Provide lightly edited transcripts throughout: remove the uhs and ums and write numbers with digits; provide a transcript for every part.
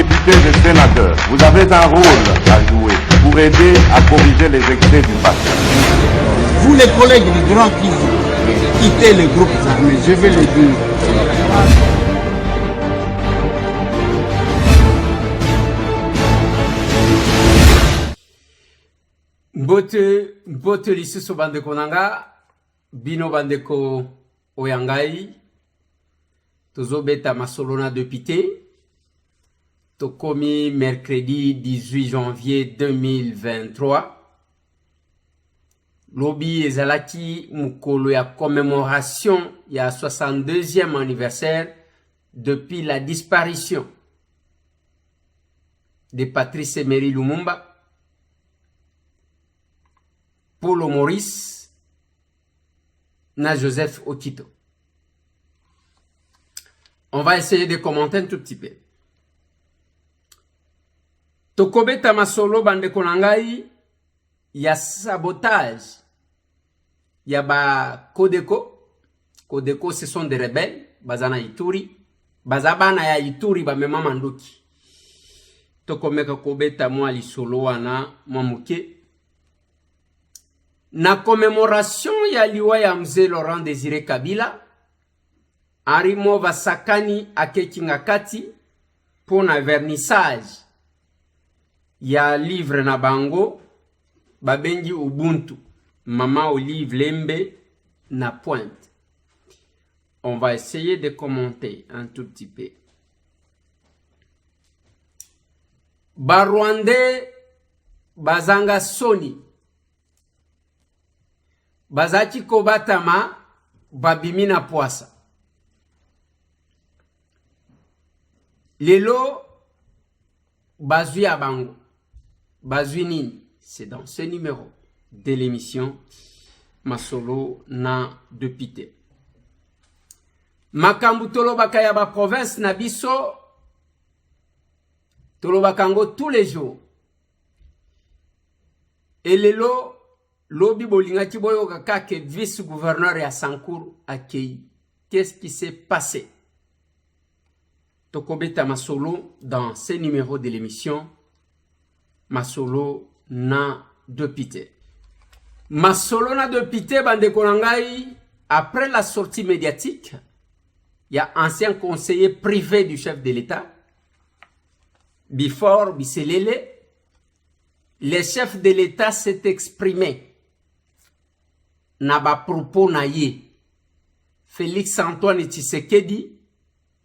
députés et sénateurs, vous avez un rôle à jouer pour aider à corriger les excès du passé. Vous les collègues du Grand Kivu, quittez les groupes armés, je vais le dire. Mbote lisusu bandeko nanga, bino bandeko oyangai, tozobeta masolona député, tokomi mercredi 18 janvier 2023. Lobi ezalaki mukolo ya commémoration ya 62e anniversaire depuis la disparition de Patrice Emery Lumumba, Paulo Maurice na Joseph Okito. On va essayer de commenter un tout petit peu. Tokobeta masolo bandeko nangai ya sabotage ya ba Codeco. Codeco ce sont des rebelles bazana Ituri, bazabana ya Ituri ba mema mandoki. Tokomeka kobeta mwa lisolo wana mwa muke. Na commémoration ya liwa ya mzee Laurent Désiré Kabila, Arimo Vasakani akekinga kati pona vernissage ya livre na bango babengi Ubuntu, Mama Olive Lembe na Pointe. On va essayer de commenter un tout petit peu. Barwande bazanga soni bazaki kobatama babimina poasa. Lelo bazui abango. Bazui nini? C'est dans ce numéro de l'émission Masolo na Depite. Makambu tolobaka ya ba province na biso tolobakango tous les jours. Et lelo Lobi bolinga kiboyo kaka vice-gouverneur ya Sankour akei. Qu'est-ce qui s'est passé? Tokobeta masolo dans ce numéro de l'émission Masolo na Depite. Masolo na Depite bandeko nangai, après la sortie médiatique, il y a ancien conseiller privé du chef de l'État, Bifor Biselele, le chef de l'État s'est exprimé. Naba propos na ye. Félix Antoine Tshisekedi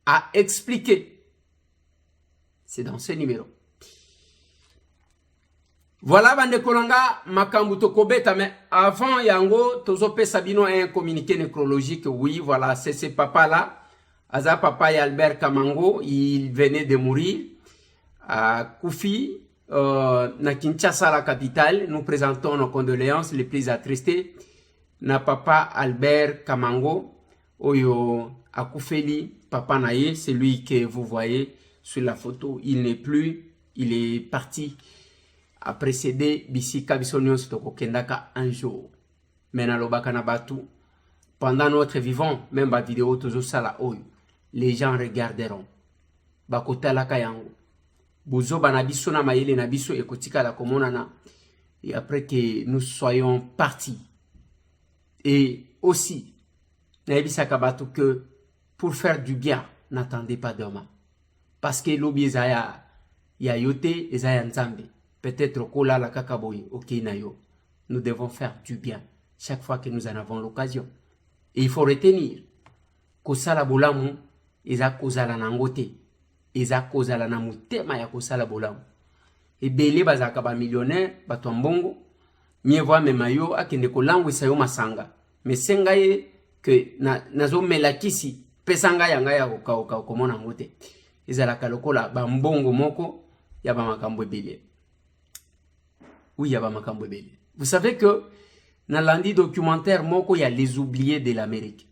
a expliqué. C'est dans ce numéro. Voilà bande kolanga makambu tokobeta, mais avant yango tozope sabino un communiqué nécrologique. Oui, voilà, c'est ce papa là. Aza papa y Albert Kamango, il venait de mourir à Koufi, na Kinshasa, la capitale. Nous présentons nos condoléances les plus attristées. Na papa Albert Kamango, oyo akufeli papa naye, celui que vous voyez sur la photo, il n'est plus, il est parti a précédé bisika bisonyo stoko kendaka un jour. Mena lobaka na batu, pendant notre vivant, même ba vidéo tozo sala oyo, les gens regarderont. Bakota la kayango. Bozo banabiso na mayele na biso ekotika la komonana. Et après que nous soyons partis. Et aussi, que pour faire du bien, n'attendez pas demain. Parce que l'obi ezaya ya yote ezaya nzambe. Peut-être kola la kakaboy, ok nayo. Nous devons faire du bien chaque fois que nous en avons l'occasion. Et il faut retenir kosala bolamu eza kozala nangote. Eza kozala na mutema ya kosala bolamu. Et belé bazaka ba millionnaire, bato mbongo, mieux voir memayo akende kolangu isayo masanga. Mais sengaye que nazo melakisi pesanga yanga ya koka komona ngote. Ezala kalokola ba mbongo moko ya ba makambo ebele. Oui, ya ba makambo ebele. Vous savez que dans l'andi documentaire moko il y a les oubliés de l'Amérique.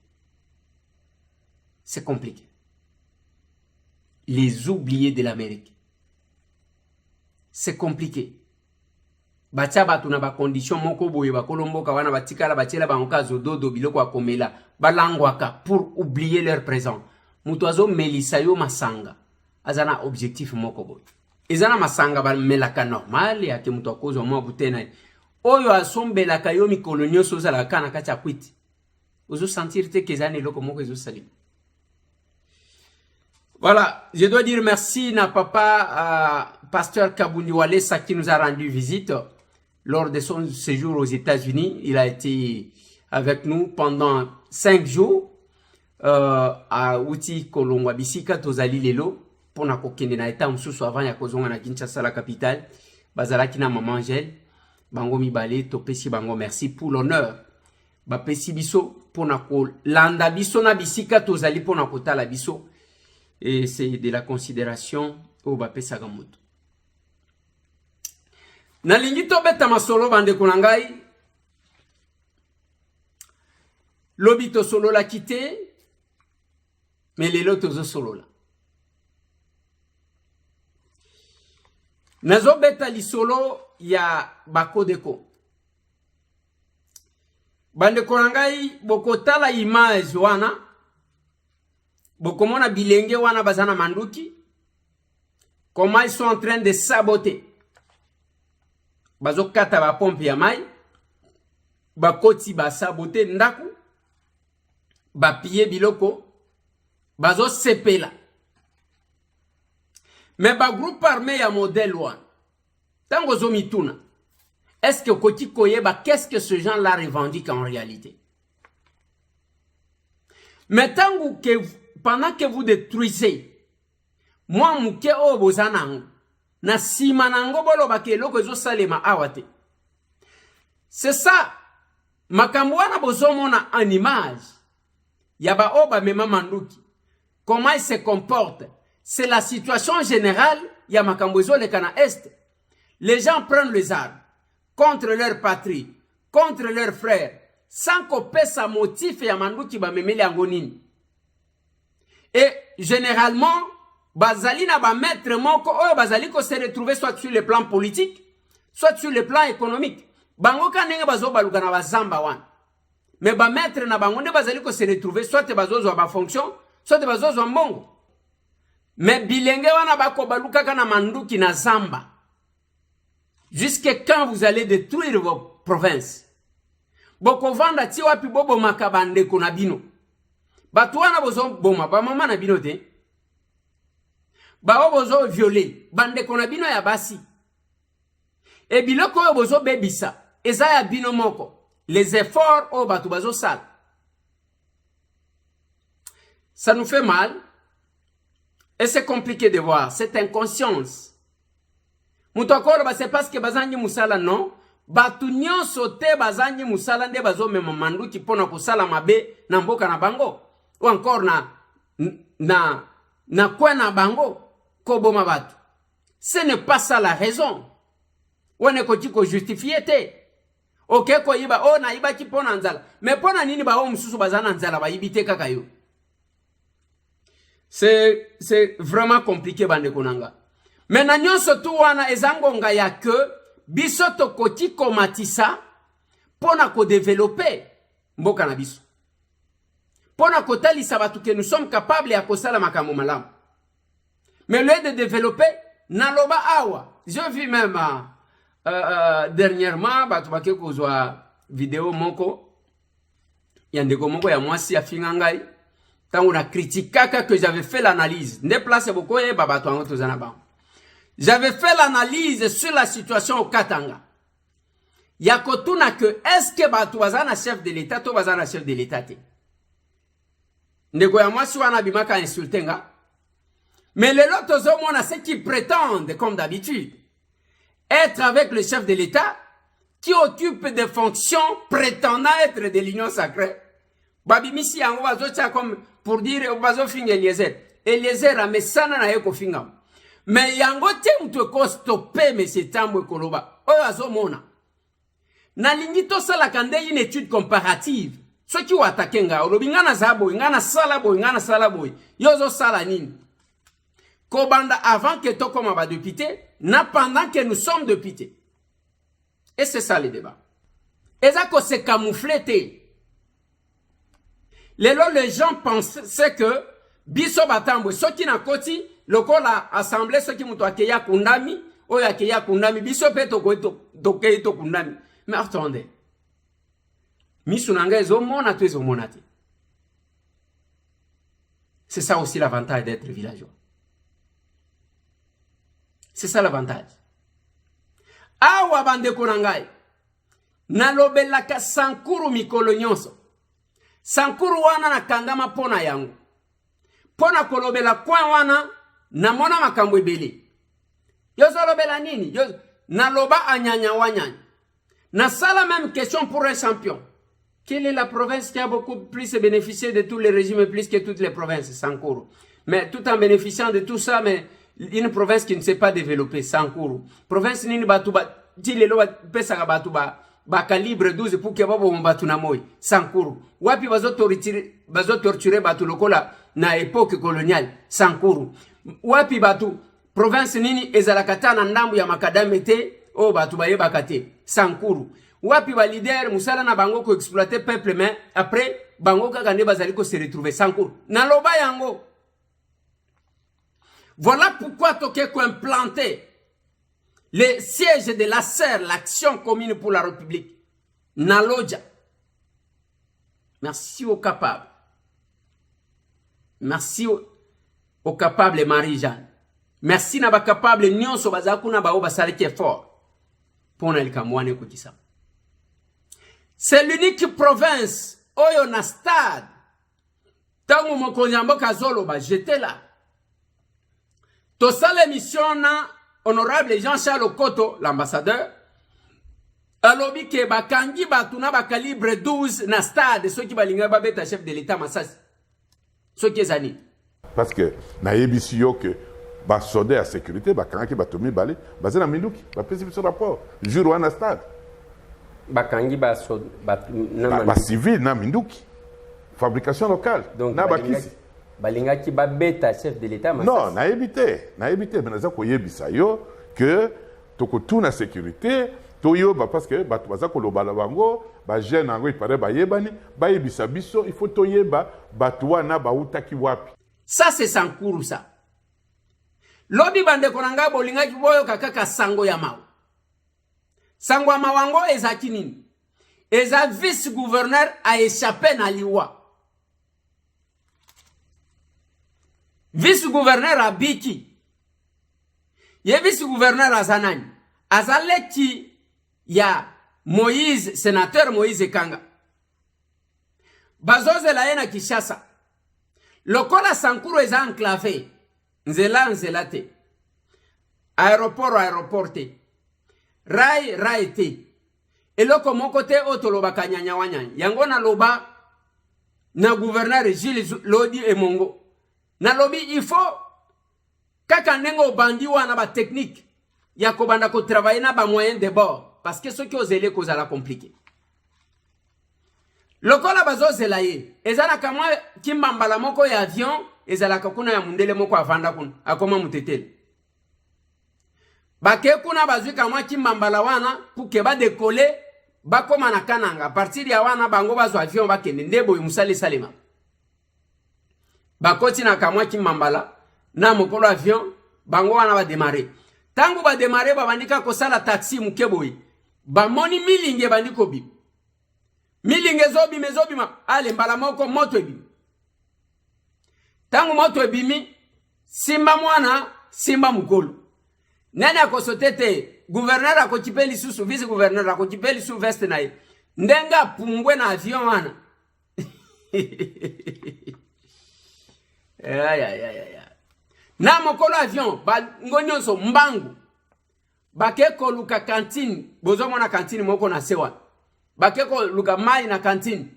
C'est compliqué. Les oubliés de l'Amérique. C'est compliqué. Batia batu na ba condition moko boye ba kolomboka wana batikala batiela ba nkazo dodo biloko akomela balangwaka pour oublier leur présent. Mutuazo melisa yo masanga azana objectif moko boy ezana masanga ba melaka normal ya ke muto akozo mo butena oyo asombelaka yo mikolo nyonso ozala kana kati ya kwiti ozo sentir te kezana eloko moko ezo salim. Voilà, je dois dire merci na papa pasteur Kabundi Walesa qui nous a rendu visite lors de son séjour aux États-Unis. Il a été avec nous pendant 5 jours à Uti Kolongwa Bisika Tozali Lelo pour na kokende na eta msusu avant ya kozonga na Kinshasa la capitale. Bazalaki na maman Angèle bango mibale topesi bango merci pour l'honneur. Bapesi biso pour na ko landa biso na bisika tozali pour na kotala biso. Et c'est de la considération au Bapé Sagamoto. Nalingi to beta masolo bande kunangai. Lobito solo la quitté. Mais les lotos solo la. Nazo beta li solo ya bako deko. Bande kunangai bokota la image wana. Bokomona bilenge wana bazana manduki. Comment ils sont en train de saboter. Bazo kata ba pompe ya mai. Bakoti ba saboter ndaku. Ba piller biloko. Bazo sepela. Mais ba groupe armé ya modèle wana. Tango zo mituna. Est-ce que koti koyeba qu'est-ce que ce genre là revendique en réalité? Mais tango que pendant que vous détruisez, moi mouke o bozanango, na simanango bolo bakeloko ezo salema awate. C'est ça, makambo wana bozomona en image, yaba oba mema manduki, comment il se comporte, c'est la situation générale, ya makambo ezo le kana est. Les gens prennent les armes contre leur patrie, contre leurs frères, sans qu'on paie sa motif ya manduki ba memeli angonini. Et généralement, bazali na ba maître moko oyo bazali ko se retrouver soit sur le plan politique, soit sur le plan économique. Bango kanenge bazo baluka na bazamba wana. Mais ba maître na bango nde bazali ko se retrouver soit bazo zo ba fonction, soit bazo zo mbongo. Mais bilenge wana bako baluka kana manduki na zamba. Jusqu'à quand vous allez détruire vos provinces? Boko vanda ti wapi bobo makabande ko na bino. Batu wana bozo boma ba mama na bino te. Ba bozo violer bande ko na bino ya basi. E biloko yo bozo bebisa eza ya bino moko. Les efforts o batu bazo sal. Ça nous fait mal. Et c'est compliqué de voir cette inconscience. Mutokoro ba c'est parce que bazanyi musala non. Batu nyonso te bazanyi musala nde bazo mema manduki pona kusala mabe na mboka na bango. Ou encore na kwena bango koboma batu. Ce n'est pas ça la raison. Wane ko tiko justifier te. Ok ko yiba o na yiba ki pona nzala. Mais pona nini ba o mususu bazana nzala ba yibite kaka yo. C'est vraiment compliqué bande konanga. Mais na nyonso tu wana ezangonga ya que biso to koti komatisa pona ko développer mboka na biso. Pona kotalisa batu que nous sommes capables ya kosala makambo malamu. Mais le de développer naloba awa. Je vis même dernièrement batu bake kozwa vidéo moko ya ndeko moko ya mwasi ya fingangai tango na critikaka que j'avais fait l'analyse. Ne place beaucoup e babatu ango tozana ba. J'avais fait l'analyse sur la situation au Katanga. Yakotuna que est-ce que batu bazana chef de l'État to bazana chef de l'État te. Ndeko ya mwasi wana bimaka insultenga. Mais les autres hommes, on a ceux qui prétendent, comme d'habitude, être avec le chef de l'État, qui occupe des fonctions prétendant être de l'Union sacrée. Babi misi yango bazocha comme pour dire bazo finga Eliezer. Eliezer amesana na yeko finga. Mais yango te mtu ko stopper monsieur Tambo Koloba. Oyo azomona. Na lingi to sala kande une étude comparative. Ceux qui ont attaqué nga olobingana zabo, ngana sala boy, ngana sala boy. Yozo sala nini. Kobanda avant que to comme ba député, na pendant que nous sommes députés. Et c'est ça le débat. Et ça que c'est camouflé. Les gens pensent que biso batambo soki na koti lokola assemblée ce qui muto akeya kundami oyo akeya kundami biso pe to kundami. Mais attendez, misunanga ezomona to ezomona te. C'est ça aussi l'avantage d'être villageois. C'est ça l'avantage. Awa bandeko nangai nalobelaka sankuru mikolo nyonso. Sankuru wana na kandama pona yangu. Pona kolobela kwa wana namona makambo ebele. Yozo lobela nini? Yozo naloba anyanya wanyanya. Na sala même question pour un champion. Quelle est la province qui a beaucoup plus bénéficié de tous les régimes plus que toutes les provinces? Sankuru. Mais tout en bénéficiant de tout ça, mais une province qui ne s'est pas développée, Sankuru. Province nini batuba dilelo pesa ga batuba ba calibre 12 pour que babo mbatu na moy Sankuru. Wapi bazo torturer batu lokola na époque coloniale Sankuru. Wapi batu province nini ezalakata na ndambu ya makadame te o batu bayeba kate Sankuru. Wapi ba leader musala na bango ko exploiter peuple mais après bango kaka ne bazali ko se retrouver Sankuru. Na loba yango. Voilà pourquoi toke ko implanter le siège de la SER, l'action commune pour la République. Naloja. Merci aux capables. Merci aux capables Marie-Jeanne. Merci na ba capable nyonso bazakuna ba obasaleke fort. Pona likamwane kukisa. C'est l'unique province oyo na stade. Tangu mokonzi mboka zolo ba j'étais là. To sale émission na honorable Jean-Charles Okoto, l'ambassadeur, alobi ke bakangi batuna ba calibre 12 na stade ceux qui balinga babeta chef de l'état Massas. Ceux qui zani. Parce que na yebisi yo que ba soda à sécurité bakangi batomi balé bazana minduki ba pesi biso rapport jour wana stade. Bakangi ba civil na minduki. Fabrication locale. Donc na bakisi. Balinga ki ba beta chef de l'état Massas. Non, na évité, mais naza ko yebisa yo que toko tout na sécurité, to yo ba parce que batu baza ko loba bango, ba jeune ngo ipare ba yebani, ba yebisa biso, il faut to yeba batu wana ba utaki wapi. Ça c'est Sankuru ça. Lobi bande konanga bolinga ki boyo kakaka sango ya mawo. Sango ya mawango ezaki nini? Eza vice-gouverneur a échappé na liwa. Vice-gouverneur à Biki. Ye vice-gouverneur à Zanani. Azaleki ya Moïse, sénateur Moïse Kanga. Bazoze la yena Kishasa. Lokola Sankuru eza enclavé. Nzela te. Aéroport te. Rai te. Et loko mon côté otoloba kanyanya wanyanya. Yango na loba na gouverneur Gilles Lodi et Mongo. Nalobi il faut kaka nengo bandi wana ba technique ya ko banda ko travailler na ba moyen de bord parce que ceux qui osent kozala compliqué. Lokola bazo zelaye ezala kamwa kimbambala moko ya avion ezala kakuna ya mundele moko avanda kuna akoma mutetele. Bake kuna bazwi kamwa kimbambala wana pour que ba décoller ba koma na kananga à partir ya wana bango bazo avion ba kende ndebo musale salema. Bakoti na kamwa kimambala na mokolo avion bango wana ba démarrer. Tangu ba démarrer ba bandika ko sala taxi mukeboyi. Ba moni milinge bandiko bi. Milinge zobi ma ale mbala moko moto ebi. Tangu moto ebimi simba mwana simba mukolo. Nani akosotete gouverneur akotipeli susu vice gouverneur akotipeli su veste na ye. Ndenga pumbwe na avion wana. Na mokolo avion ba ngonyonso mbangu bakeko luka cantine bozo mona cantine moko na sewa bakeko luka mai na cantine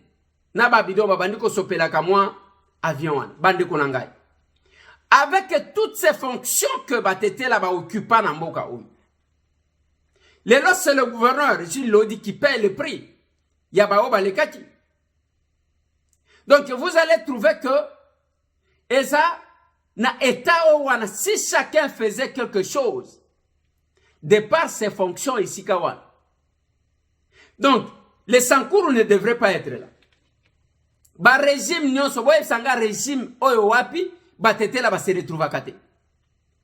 na babido babandiko sopela kamwa avion bandiko na ngai avec toutes ces fonctions que batete là ba occupant na mboka ou lelo c'est le gouverneur Gilles Lodi qui paye le prix ya ba obalekati. Donc vous allez trouver que et ça, na état ouana, si chacun faisait quelque chose, de par ses fonctions ici, kawan. Donc, les Sankuru ne devraient pas être là. Ba régime nyonso, boye sanga régime oyo wapi, ba tete la ba se retrouve à kate.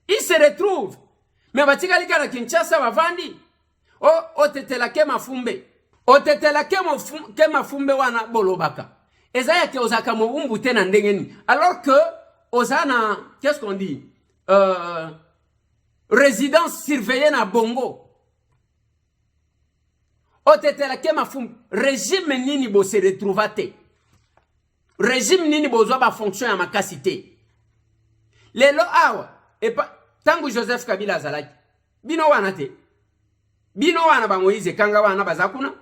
Ils se retrouvent. Mais batikali kana Kinshasa bavandi. O tetela ke mafumbe. O tetela ke mafumbe wana bolobaka. Ezaya ke ozaka mo umbute na ndengeni. Alors que ozana, qu'est-ce qu'on dit? Résidence surveillée na Bongo. O tetela ke mafumbe. Régime nini bo se retrouvate. Régime nini bo zo ba fonction ya makasite. Lelo awa. Et pas tangu Joseph Kabila azalaki. Bino wana te. Bino wana ba Moïse Kanga wana bazakuna.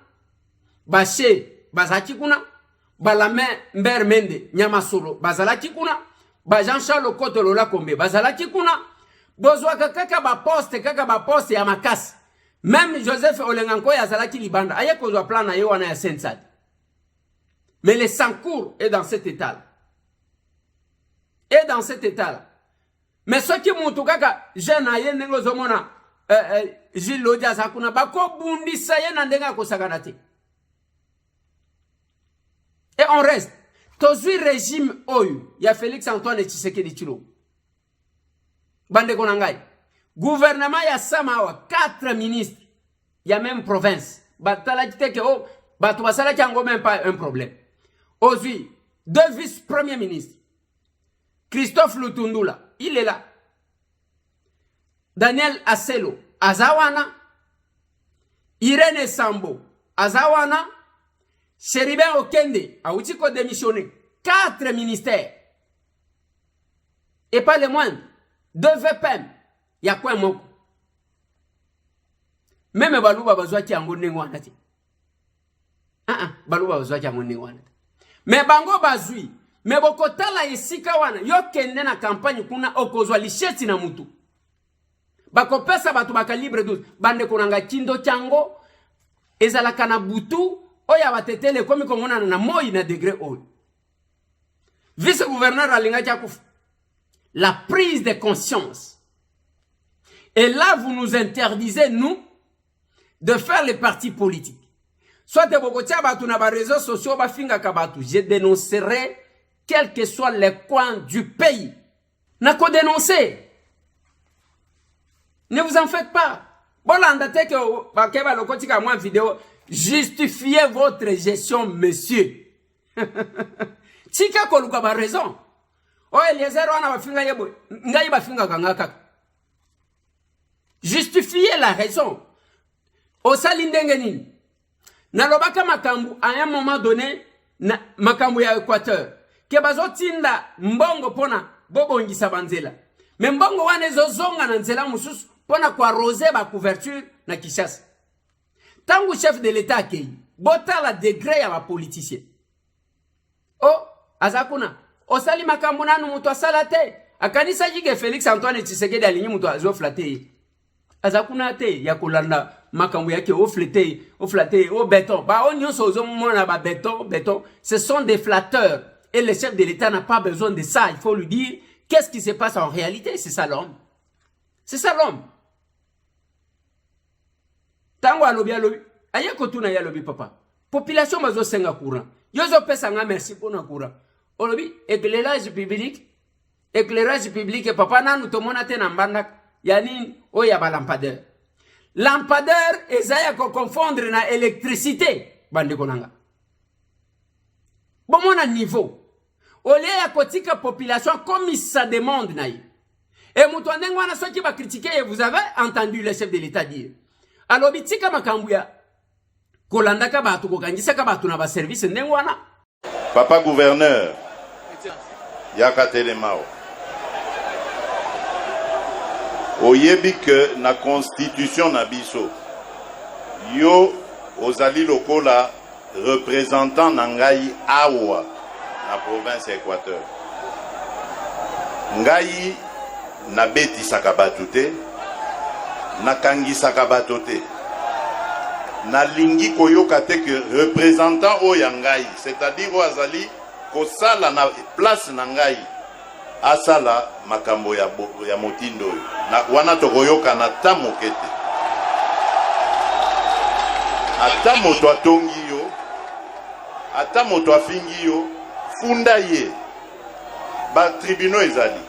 Bashe bazaki kuna. Balame Mber Mende Nyamasolo bazalaki kuna. Ba Jean-Charles Kotolo la Kombe bazalaki kuna. Bozwa kaka ba poste ya makasi. Même Joseph Olenganko ya azalaki libanda. Aye kozwa plan na yo wana ya Sensad. Mais le Sankour est dans cet état-là. Et dans cet état-là. Mais ce qui montre que jeune aye nengo zomona Gilles Lodia sakuna bako bundi saye na ndenga ko saganate. Et on reste. Tozui régime oyu ya Félix Antoine Tshisekedi Tshilombo. Bande konangai. Gouvernement ya Samawa 4 ministres. Ya même province. Batala kiteke o batu basala kiango même pas un problème. Ozui 2 vice-premiers ministres. Christophe Lutundula, il est là. Daniel Asselo, Azawana. Irene Sambo, Azawana. Chéribin Okende, Aoutiko démissionné. 4 ministères. Et pas les moindres. 2 VPM. Y'a quoi moko? Même Balouba Bazwa qui a ngone ngwanati. Balouba Bazwa qui a ngone ngwanati. Mais Bango Bazui. Mais bokotala esika wana yo kende na campagne kuna okozwa licheti na mutu bakopesa batu bakalibre 12 bande konanga kindo chango ezala kana butu oya batetele komi komona na moi na degré oyo vice gouverneur alinga chakufu la prise de conscience. Et là vous nous interdisez nous de faire les partis politiques. Soit de bokotia batu na ba réseaux sociaux ba finga kabatu, je dénoncerai quels que soient les coins du pays. N'a qu'à dénoncer. Ne vous en faites pas. Bon, vidéo. Justifiez votre gestion, monsieur. Tika koluka ba raison. Oh, Eliezer wana ba finga yebo. Ngai ba finga kangaka. Justifiez la raison. Osali ndenge nini. Nalobaka makambu à un moment donné na makambu ya Équateur. Que bazotinda mbongo pona bobongisa banzela. Mais mbongo wane zozonga na nzela mususu pona kwa rose ba couverture na Kinshasa. Tangu chef de l'État akei, bota la degré ya ba politicien. Oh, azakuna. Osali makambu nanu mutu asala te. Akanisa jige Félix Antoine Tshisekedi alinyi mutu azoflate. Azakuna te ya kolanda makambu yake oflate, au béton. Ba onyo sozo mona ba béton, ce sont des flatteurs. Et le chef de l'État n'a pas besoin de ça. Il faut lui dire qu'est-ce qui se passe en réalité. C'est ça l'homme. C'est ça l'homme. Tango alobi. Aye kotuna ya lobi papa. Population mazo senga courant. Yozo pesa nga merci pour na courant. Olobi éclairage public. Éclairage public et papa nanu tomona te na mbanda. Yani o ya ba lampadaire. Lampadaire ezaya ko confondre na électricité. Bande konanga. Bon mon niveau. Olé ya kotika population comme ça demande naï. Et moutoneng wana soki ba critiquer et vous avez entendu le chef de l'État dire. Alors bitika makambuya kolanda ka batu ko kangisa ka batu na ba service ndengwana. Papa gouverneur Yakatelemao. Oyebi que na constitution na biso yo ozali lokola représentant Nangai Awa na province Équateur. Ngai na beti sakabatute na kangi sakabatote na lingi koyoka te que représentant oyangai, c'est-à-dire oazali kosala na place nangai asala makambo ya motindo na wana tokoyoka na tamokete ata moto atongi yo ata moto afingi yo funda ye ba tribunaux ezali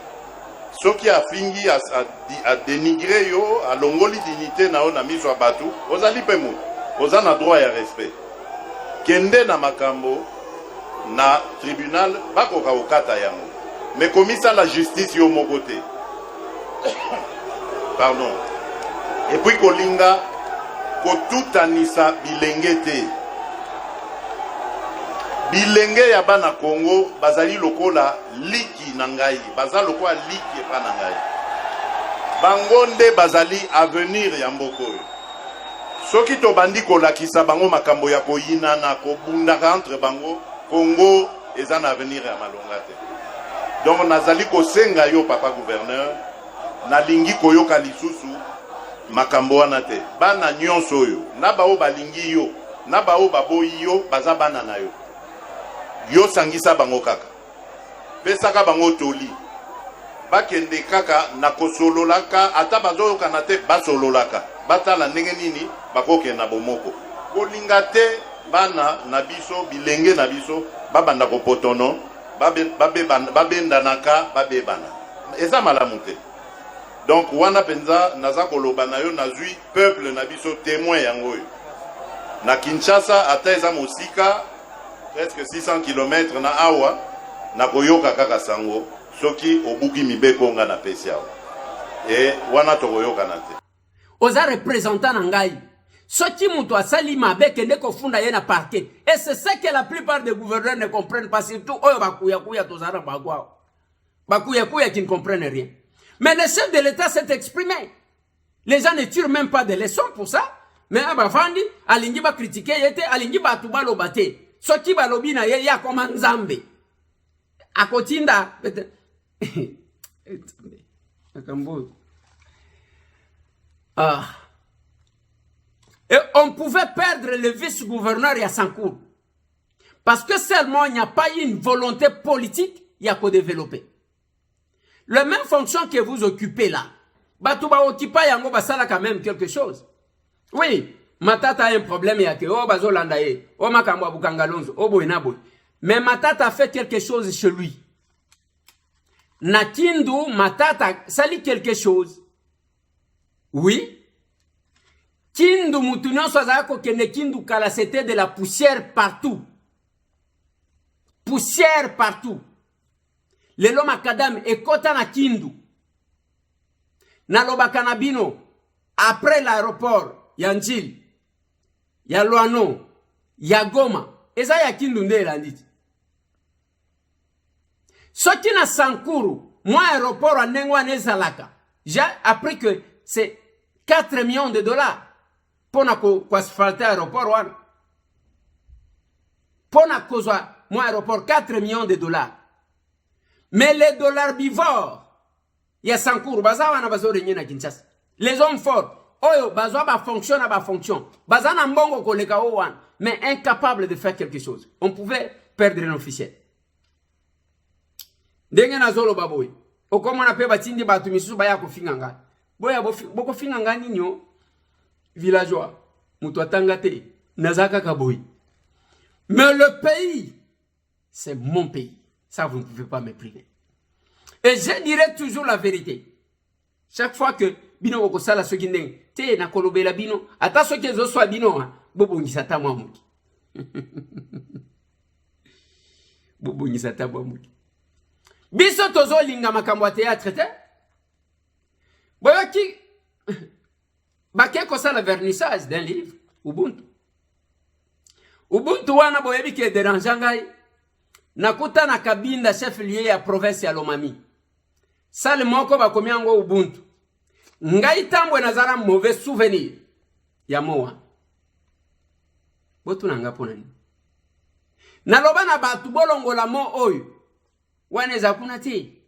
soki afingi a dénigrer yo a longoli dignité na yo na miso ya batu ozali pe moto oza na droit ya respect kende na makambo na tribunal bakoka okata yango mais komisa la justice yo moko te pardon et puis kolinga kotutanisa bilenge te bilenge ya bana Congo bazali lokola liki na ngai baza lokola liki epa na ngai bango nde bazali avenir ya mboko oyo soki tobandi kolakisa bango makambo ya koyina na kobundaka entre bango Congo eza na avenir ya malonga te donc nazali kosenga yo papa gouverneur nalingi koyoka lisusu makambo wana te bana nyonso oyo na bao balingi yo na bao baboyi yo baza bana na yo yo sangisa bango kaka pesaka bango toli bakende kaka na kosololaka ata bazoyoka na te basololaka batala ndenge nini bakokenda bomoko kolinga te bana na biso bilenge na biso babanda kopotono babendanaka babebana eza malamu te donc wana penza naza koloba na yo nazwi peuple na biso témoin yango oyo na Kinshasa ata eza mosika presque 600 km na awa na koyoka kaka sango soki obuki mibeko nga na pesi awa e wana tokoyoka na te oza représentant na ngai soki muto asali mabe kende kofunda ye na parquet et c'est ça que la plupart des gouverneurs ne comprennent pas surtout oyo bakuya tozana bagwa bakuya qui ne comprennent rien mais le chef de l'État s'est exprimé les gens ne tirent même pas de leçons pour ça mais abafandi alingi ba critiquer yete alingi ba tubalo bate soki balobi na ye ya koma nzambe akotinda et on pouvait perdre le vice-gouverneur à Sankour parce que seulement il n'y a pas eu une volonté politique il y a qu'à développer la même fonction que vous occupez là Batouba occupa yango basala quand même quelque chose oui Matata a un problème il y a que oh bazo landaye oh makambo bukangalonzo oh boy na boy mais Matata a fait quelque chose chez lui Nakindu Matata sali quelque chose oui Kindu mutunyo swazako kene kindu kala c'était de la poussière partout lelo makadam ekota na kindu na lobakanabino après l'aéroport Yanjil ya Loano ya Goma eza ya kindu nde landiti soki na Sankuru moi aéroport anengwa nezalaka j'ai appris que c'est 4 millions de dollars pour na ko asphalter aéroport wana pour na kozwa moi aéroport 4 millions de dollars mais les dollars bivores ya Sankuru baza wana bazo renye na Kinshasa les hommes forts oyo bazwa ba fonction bazana mbongo koleka o wana mais incapable de faire quelque chose on pouvait perdre un officiel ndenge na zolo baboy okomona pe batindi batu misusu baya kofinga ngani boya boko finga ngani nyo villageois mutu atanga te nazaka kaboy mais le pays c'est mon pays ça vous ne pouvez pas me priver et je dirai toujours la vérité chaque fois que bino ko sala soki ndenge te na kolobela bino ata soki ezo swa bino bobongisa ta mwa muki bobongisa ta mwa muki biso tozo linga makambo ya théâtre te boyoki bake ko sala vernissage d'un livre Ubuntu wana boyebi ke dérange ngai nakuta na kabinda chef lieu ya province ya Lomami sale moko bakomi yango Ubuntu ngai tambwe nazara mauvais souvenir ya moa botu nanga pona ni naloba na batu bolongola mo oyo waneza kuna ti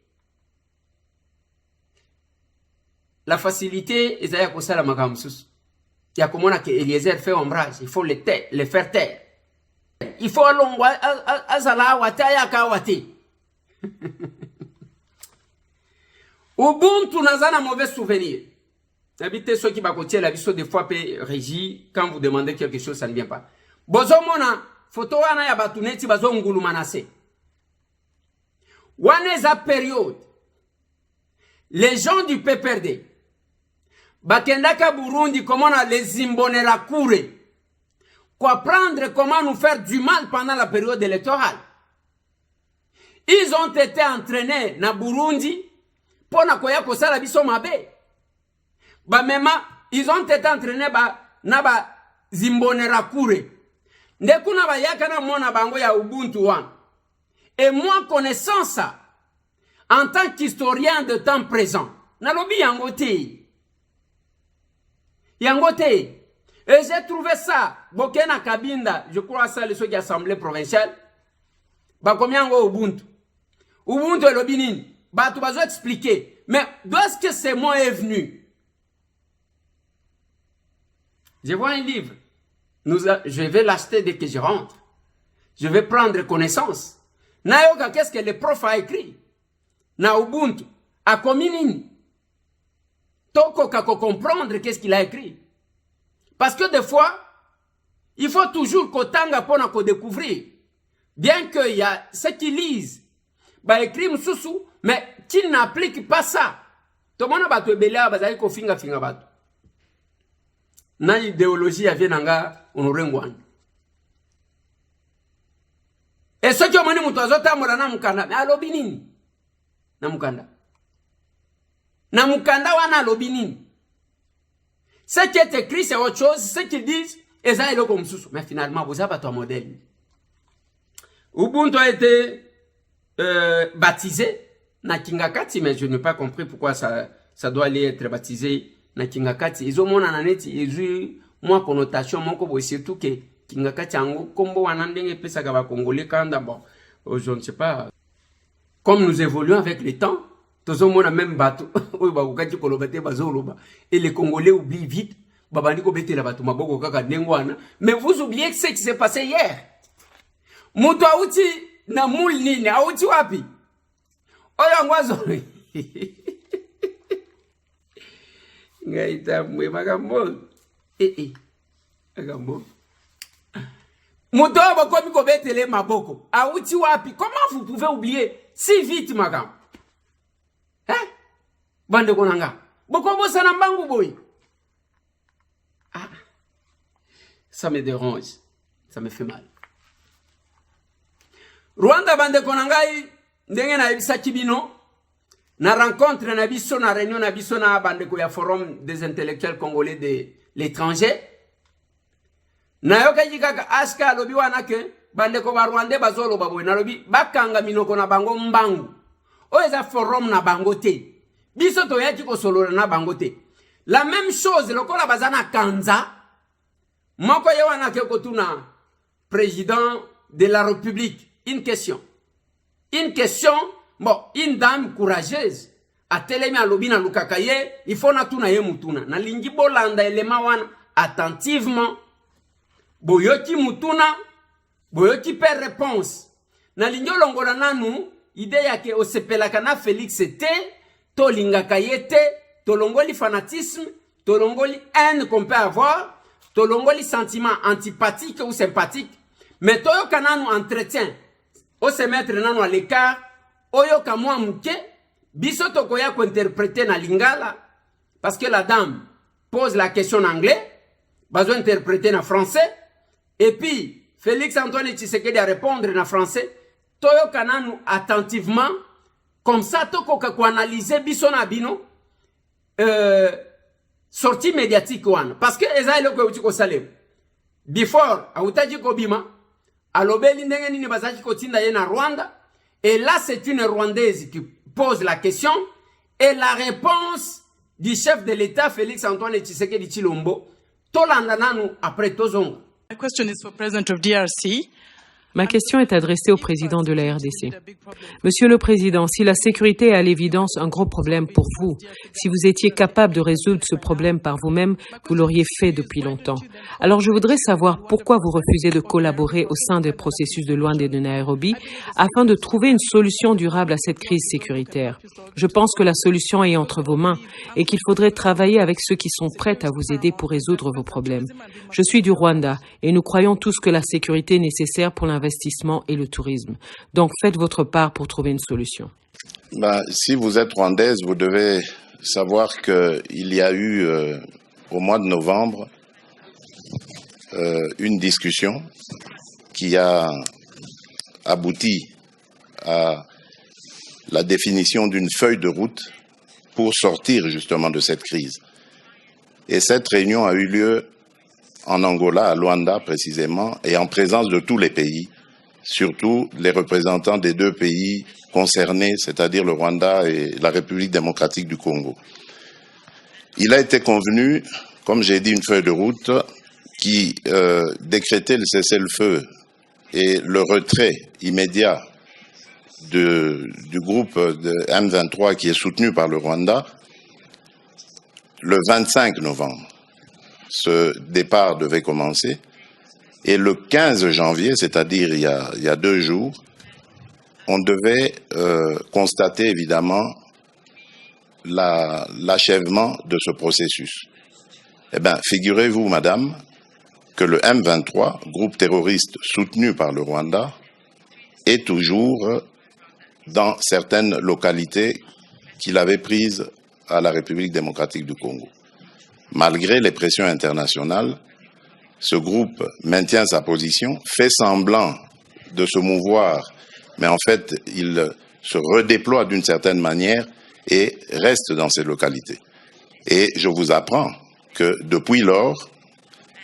la facilité ezaya ko sala makambo susu ya komona ke Eliezer fait ombrage il faut les faire taire il faut longwa azala wata ya ka wati Ubuntu nazana mauvais souvenir. Habitez ceux qui bakotier la biso des fois pe régie quand vous demandez quelque chose ça ne vient pas. Bozo mona photo wana ya batuneti bazo ngulu manase. Wana za période. les gens du PPRD, Bakendaka Burundi, comment on a les imbonera couré, quoi prendre comment nous faire du mal pendant la période électorale. Ils ont été entraînés na Burundi pour na koya kosala biso mabe. Ba mema, ils ont été entraînés na ba zimbonera kure. Ndekuna ba yakana mona bango ya Ubuntu wan. Et moi connaissant ça, en tant qu'historien de temps présent, nalobi yangote. Yangote. Et j'ai trouvé ça, Bokena Kabinda, je crois ça, les ceux qui assemblée provinciale, bah combien go Ubuntu? Ubuntu et l'Obinin, bah tu vas expliquer. Mais d'où est-ce que ce mot est venu? Je vois un livre. Je vais l'acheter dès que je rentre. Je vais prendre connaissance. Nayoka, qu'est-ce que le prof a écrit? Na Ubuntu, à Kominini. Toko kako comprendre qu'est-ce qu'il a écrit. Parce que des fois, il faut toujours kotanga pona ko découvrir. Bien qu'il y a ceux qui lisent, bah écrit msusu, mais qui n'appliquent pas ça. Tout le monde a battu belé, bazali ko finga batu. Na idéologie a nanga onorengwan. Et ceux qui ont mani mutazota murana mukanda, mais alobi nini? Na mukanda. Na mukanda wana alobi nini? Ce qui est écrit, c'est autre chose. Ce qu'ils disent, et ça, comme msusu. Mais finalement, vous avez pas ton modèle. Ubuntu a été baptisé na Kingakati, mais je n'ai pas compris pourquoi ça doit aller être baptisé na Kingakati. Ils ont mon ananeti, ils ont moins connotation, mon kobo, surtout que Kingakati ango kombo wanandenge pesa kaba congolais kanda bon, je ne sais pas. Comme nous évoluons avec le temps, tous au monde même bateau, et les Congolais oublient vite, mais vous oubliez ce qui s'est passé hier. Mutu auti na mul nini, auti wapi? Oya ngwazo. Ngaita mwe magambo. Magambo. Mutu obo komi betele maboko. Auti wapi? Comment vous pouvez oublier si vite magam? Hein? Bande konanga. Boko bosa na mbangu boy. Ah. Ça me dérange. Ça me fait mal. Rwanda bande konangai ndenge na ibisa kibino na rencontre na biso na réunion na biso na bande ko ya forum des intellectuels congolais de l'étranger. Na yoka jikaka aska lobi wana ke bande ko ba Rwanda bazolo babo na lobi bakanga minoko na bango mbangu. Oeza forum na bango te. Biso to yaki ko solo na bango te. La même chose lokola bazana kanza. Moko ye wana ke ko tuna président de la République. Une question. Une question, bon, une dame courageuse. A telemi a lobina lukakaye, il faut na tuna ye mutuna. Na lingi bolanda elema wana attentivement. Boyoki mutuna, boyoki per réponse. Na lingi longola nanu, idée yake osepelaka na Félix te, to lingakaye te, to longoli fanatisme, to longoli haine qu'on peut avoir, to longoli sentiment antipathique ou sympathique. Mais toyo kananu entretien. O se mettre nano à l'écart, oyo kamwa mke, biso tokoya ko interpréter na lingala, parce que la dame pose la question en anglais, bazo interpréter en français, et puis Félix Antoine Tshisekedi a répondre en français, toyo kananu attentivement, comme ça toko ko analyser biso na bino, sortie médiatique wana, parce que eza eloko uti ko salem. Before, autaji ko bima, alobeli ndenge nini bazaki kotinda ye na Rwanda, et là c'est une Rwandaise qui pose la question, et la réponse du chef de l'État Félix Antoine Tshisekedi Tshilombo tolanda nanu après tozonga. My question is for President of DRC. Ma question est adressée au président de la RDC. Monsieur le Président, si la sécurité est à l'évidence un gros problème pour vous, si vous étiez capable de résoudre ce problème par vous-même, vous l'auriez fait depuis longtemps. Alors je voudrais savoir pourquoi vous refusez de collaborer au sein des processus de Luanda et de Nairobi afin de trouver une solution durable à cette crise sécuritaire. Je pense que la solution est entre vos mains et qu'il faudrait travailler avec ceux qui sont prêts à vous aider pour résoudre vos problèmes. Je suis du Rwanda et nous croyons tous que la sécurité est nécessaire pour l'investissement l'investissement et le tourisme. Donc faites votre part pour trouver une solution. Si vous êtes rwandaise, vous devez savoir qu'il y a eu au mois de novembre une discussion qui a abouti à la définition d'une feuille de route pour sortir justement de cette crise. Et cette réunion a eu lieu en Angola, à Luanda précisément, et en présence de tous les pays, surtout les représentants des deux pays concernés, c'est-à-dire le Rwanda et la République démocratique du Congo. Il a été convenu, comme j'ai dit, une feuille de route qui décrétait le cessez-le-feu et le retrait immédiat du groupe de M23 qui est soutenu par le Rwanda le 25 novembre. Ce départ devait commencer et le 15 janvier, c'est-à-dire il y a 2 jours, on devait constater évidemment l'achèvement de ce processus. Eh bien, figurez-vous, madame, que le M23, groupe terroriste soutenu par le Rwanda, est toujours dans certaines localités qu'il avait prises à la République démocratique du Congo. Malgré les pressions internationales, ce groupe maintient sa position, fait semblant de se mouvoir, mais en fait, il se redéploie d'une certaine manière et reste dans ces localités. Et je vous apprends que depuis lors,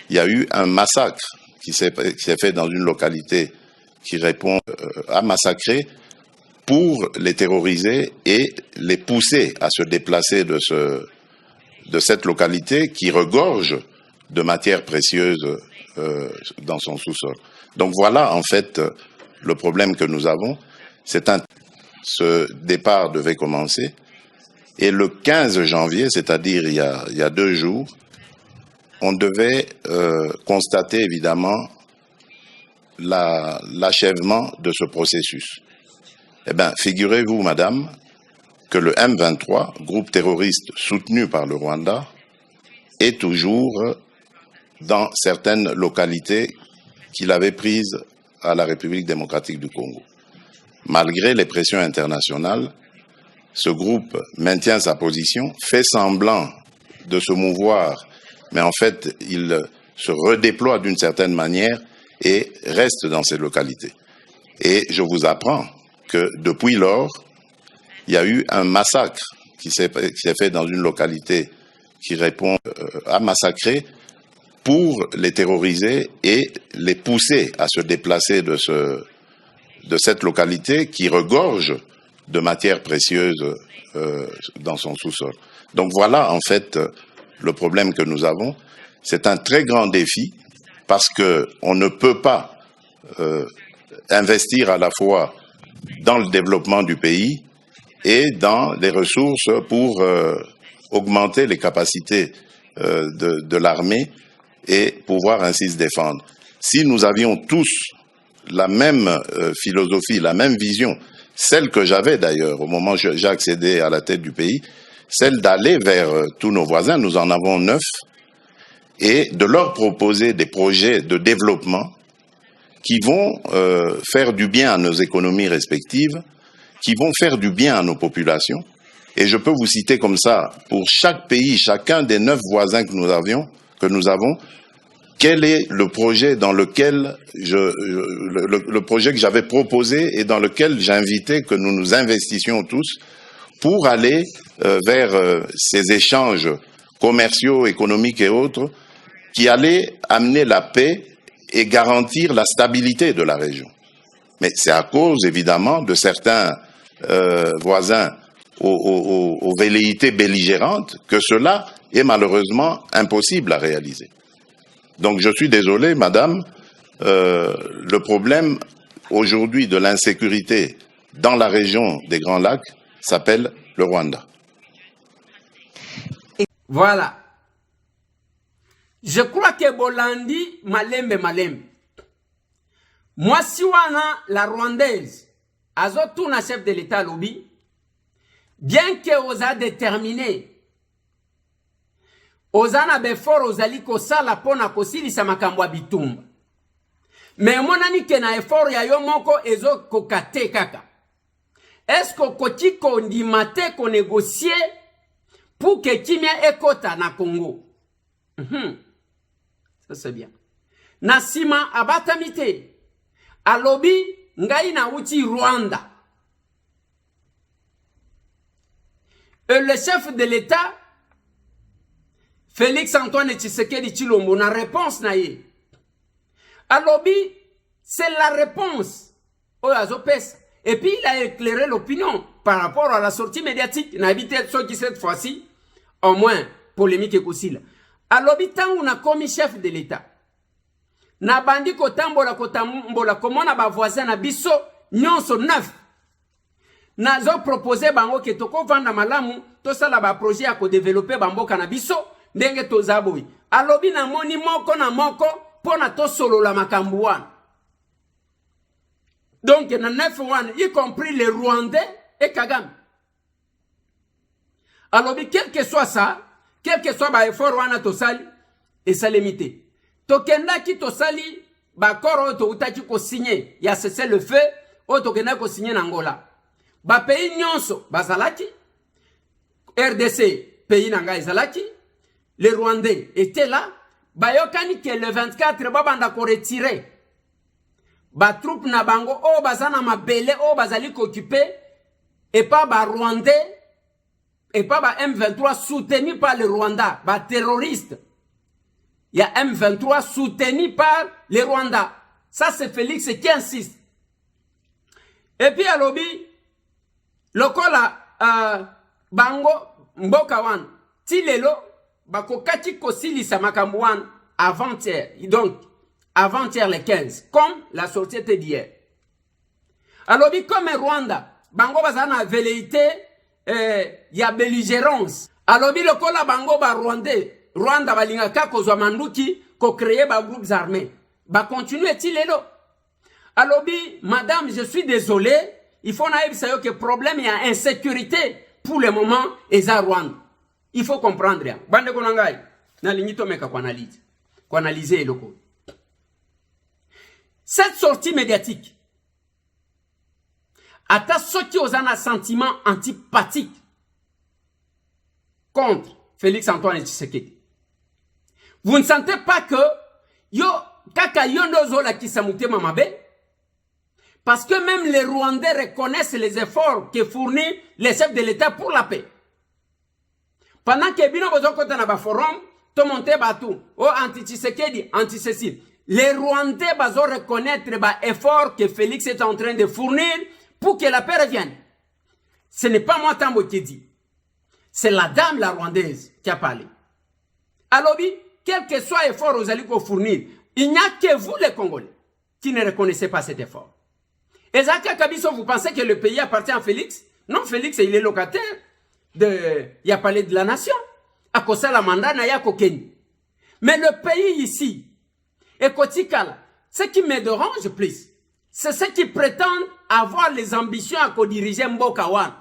il y a eu un massacre qui s'est fait dans une localité qui répond à massacrer pour les terroriser et les pousser à se déplacer de cette localité qui regorge de matières précieuses dans son sous-sol. Donc voilà en fait le problème que nous avons. Ce départ devait commencer et le 15 janvier, c'est-à-dire il y a 2 jours, on devait constater évidemment l'achèvement de ce processus. Eh bien, figurez-vous, madame, que le M23, groupe terroriste soutenu par le Rwanda, est toujours dans certaines localités qu'il avait prises à la République démocratique du Congo. Malgré les pressions internationales, ce groupe maintient sa position, fait semblant de se mouvoir, mais en fait, il se redéploie d'une certaine manière et reste dans ces localités. Et je vous apprends que depuis lors, il y a eu un massacre qui s'est fait dans une localité qui répond à massacrer pour les terroriser et les pousser à se déplacer de cette localité qui regorge de matières précieuses dans son sous-sol. Donc voilà en fait le problème que nous avons. C'est un très grand défi parce qu'on ne peut pas investir à la fois dans le développement du pays et dans les ressources pour augmenter les capacités de l'armée et pouvoir ainsi se défendre. Si nous avions tous la même philosophie, la même vision, celle que j'avais d'ailleurs au moment où j'ai accédé à la tête du pays, celle d'aller vers tous nos voisins, nous en avons 9, et de leur proposer des projets de développement qui vont faire du bien à nos économies respectives, qui vont faire du bien à nos populations. Et je peux vous citer comme ça, pour chaque pays, chacun des 9 voisins que nous avons, quel est le projet dans lequel le projet que j'avais proposé et dans lequel j'invitais que nous nous investissions tous pour aller vers ces échanges commerciaux, économiques et autres qui allaient amener la paix et garantir la stabilité de la région. Mais c'est à cause, évidemment, de certains voisins aux velléités belligérantes que cela est malheureusement impossible à réaliser. Donc je suis désolé, madame, le problème aujourd'hui de l'insécurité dans la région des Grands Lacs s'appelle le Rwanda. Voilà. Je crois que Bolandi malembe. Moi, si wana la rwandaise, azotuna chef de l'État lobby, bien que osa déterminé, oza na befort ozali kosala pona kosilisa makambo ya bitumba. Mais monani ke na effort ya yo moko ezo kokate kaka. Est-ce que koti ko ndimate ko négocier pour que kimia ekota na Congo? Ça c'est bien. Nasima abatamite. Alobi ngai na uti Rwanda. Et le chef de l'État, Félix Antoine Tshisekedi Tshilombo, na réponse na ye. Alobi, c'est la réponse au Azopes. Et puis il a éclairé l'opinion par rapport à la sortie médiatique. Na évité ceux qui cette fois-ci, au moins polémique et coussile. Alobi tangu na komi chef de l'État. Na bandi kotambola komona ba voisin na biso nyonso neuf. Nazo proposer bango ke toko vanda malamu to sala ba projet ya ko développer bamboka na biso ndenge to zaboyi. Alobi na moni moko na moko pona to solo la makambu wana. Donc na neuf wana y compris les Rwandais et Kagame. Alobi quel que soit ça, quel que soit ba effort wana to sali et ça limité. Tokenda ki to sali ba koro to utaki ko signer ya cessez le feu o tokenda ko signer na Angola. Ba pays nyonso bazalaki RDC pays nanga ezalaki les Rwandais étaient là ba yokani ke le 24 babanda ko retirer ba troupe na bango o bazana mabele o bazali ko occuper et pas ba Rwandais et pas ba M23 soutenu par le Rwanda ba terroristes. Il y a M23 soutenu par les Rwandais. Ça c'est Félix qui insiste. Et puis à lobby lokola bango mboka wan tilelo bako kati kosili sa makambo wan avant-hier. Donc avant-hier le 15 comme la sortie était d'hier. Alors comme Rwanda bango bazana velléité ya belligérance. Alors lokola bango ba Rwanda balinga ka kozwa manduki ko créer ba groupes armés. Ba continuer tilelo. Alors madame je suis désolé. Il faut que le problème il y a insécurité pour le moment et ça Rwanda. Il faut comprendre. Bande konangai na lignito meka ko analyser le coup. Cette sortie médiatique ata soki ozana sentiment antipathique contre Félix Antoine Tshisekedi. Vous ne sentez pas que yo kaka yondo la kisamute mamabe? Parce que même les Rwandais reconnaissent les efforts que fournit les chefs de l'État pour la paix. Pendant que Bino Bozokota na ba forum, to monte batou, oh anti-Tshisekedi, anti-Cécile. Les Rwandais bazo reconnaître ba effort que Félix est en train de fournir pour que la paix revienne. Ce n'est pas moi Tambo qui dit. C'est la dame la rwandaise qui a parlé. Alors, quel que soit l'effort aux alliés qu'on fournit, il n'y a que vous les Congolais qui ne reconnaissez pas cet effort. Et Zaka Kabiso, vous pensez que le pays appartient à Félix? Non, Félix, il est locataire il a parlé de la nation. À cause de la mandat, il y a Kokeni. Mais le pays ici, et Kotikala, ce qui me dérange plus, c'est ceux qui prétendent avoir les ambitions à co-diriger Mbokawan.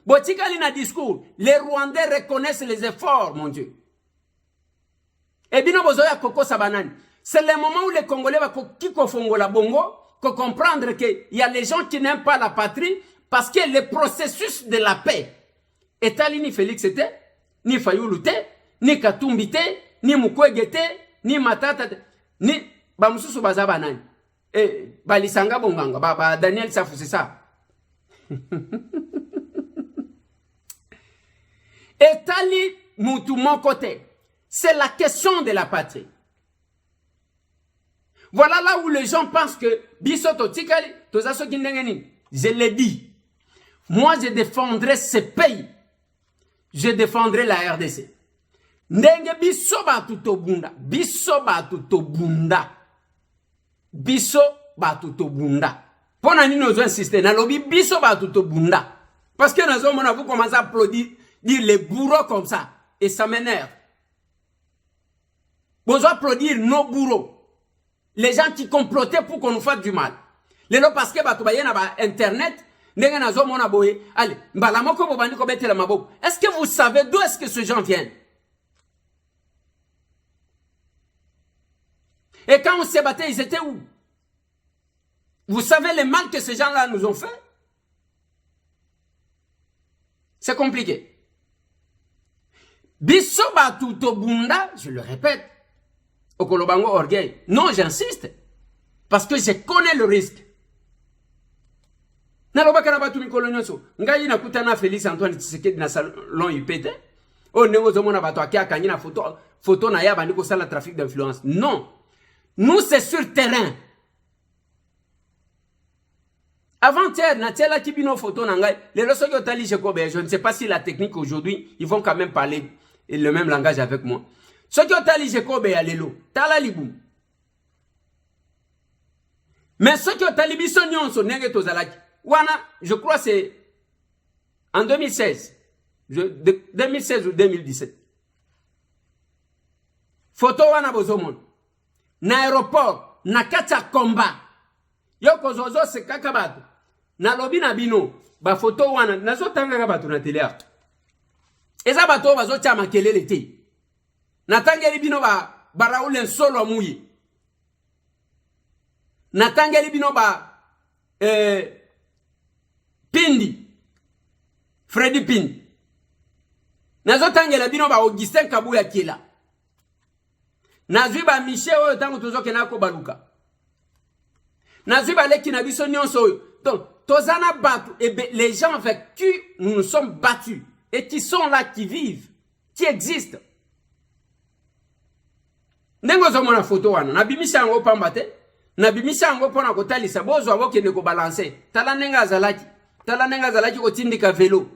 Botikali na discours, les Rwandais reconnaissent les efforts, mon Dieu. Et bien, c'est le moment où les Congolais vont la bongo, comprendre qu'il y a les gens qui n'aiment pas la patrie parce que le processus de la paix est à ni Félix était, ni Fayulu était, ni Katumbi était, ni Mukwege était, ni Matata, ni Bamususu Bazabanani. Et Balisanga Bonganga, Daniel Safou, c'est ça. Et Tali Moutou, mon côté, c'est la question de la patrie. Voilà là où les gens pensent que Bisoto Tikali, je l'ai dit. Moi, je défendrai ce pays. Je défendrai la RDC. Ndenge biso batuto bunda. Biso batuto bunda. Biso batuto bunda. Pour nani nous insister, na lobby biso batuto bunda. Parce que nous avons commencé à applaudir, dire les bourreaux comme ça. Et ça m'énerve. Vous applaudir nos bourreaux. Les gens qui complotaient pour qu'on nous fasse du mal. Les gens parce que internet, allez, est-ce que vous savez d'où est-ce que ces gens viennent? Et quand on s'est battu, ils étaient où? Vous savez le mal que ces gens-là nous ont fait? C'est compliqué. Bisoba tuto bunda, je le répète. Okolobango orgueil. Non, j'insiste. Parce que je connais le risque. Naloba kana batu mikolo nyonso. Ngai na kutana Félix Antoine Tshisekedi na salon UPT. O nengo zomona batu akia kanyina photo na yaba ndiko sala trafic d'influence. Non. Nous c'est sur terrain. Avant-hier, na tiela kibino photo na ngai. Les lorsque otali Jekobe, je ne sais pas si la technique aujourd'hui, ils vont quand même parler le même langage avec moi. Ce qui otali Jekobe ya lelo, tala libum. Mais ce qui otali biso nyonso nenge tozalaki. Wana, je crois c'est en 2016. 2016 ou 2017. Photo wana bozomon. Na aéroport, na kacha combat. Yoko zozo se kakabatu. Na lobi na bino, ba photo wana, nazo tanga kabatu na télé. Eza bato bazo tia makelele te. Na tangeli bino ba Raoul Solo muyi. Na tangeli bino ba Pindi. Freddy Pindi. Nazo tangela bino ba Augustin Kabuya Kiela. Nazwi ba Michel oyo tango tozoke na ko baluka. Nazwi ba leki na biso nyonso oyo. Donc, tozana batu, et les gens avec qui nous nous sommes battus, et qui sont là, qui vivent, qui existent. Nengo zomo na photo wana, na bimisa yango pambate, na bimisa yango pona kotalisa, bozo avo kende ko balancer. Tala nenga zalaki ko tindika vélo.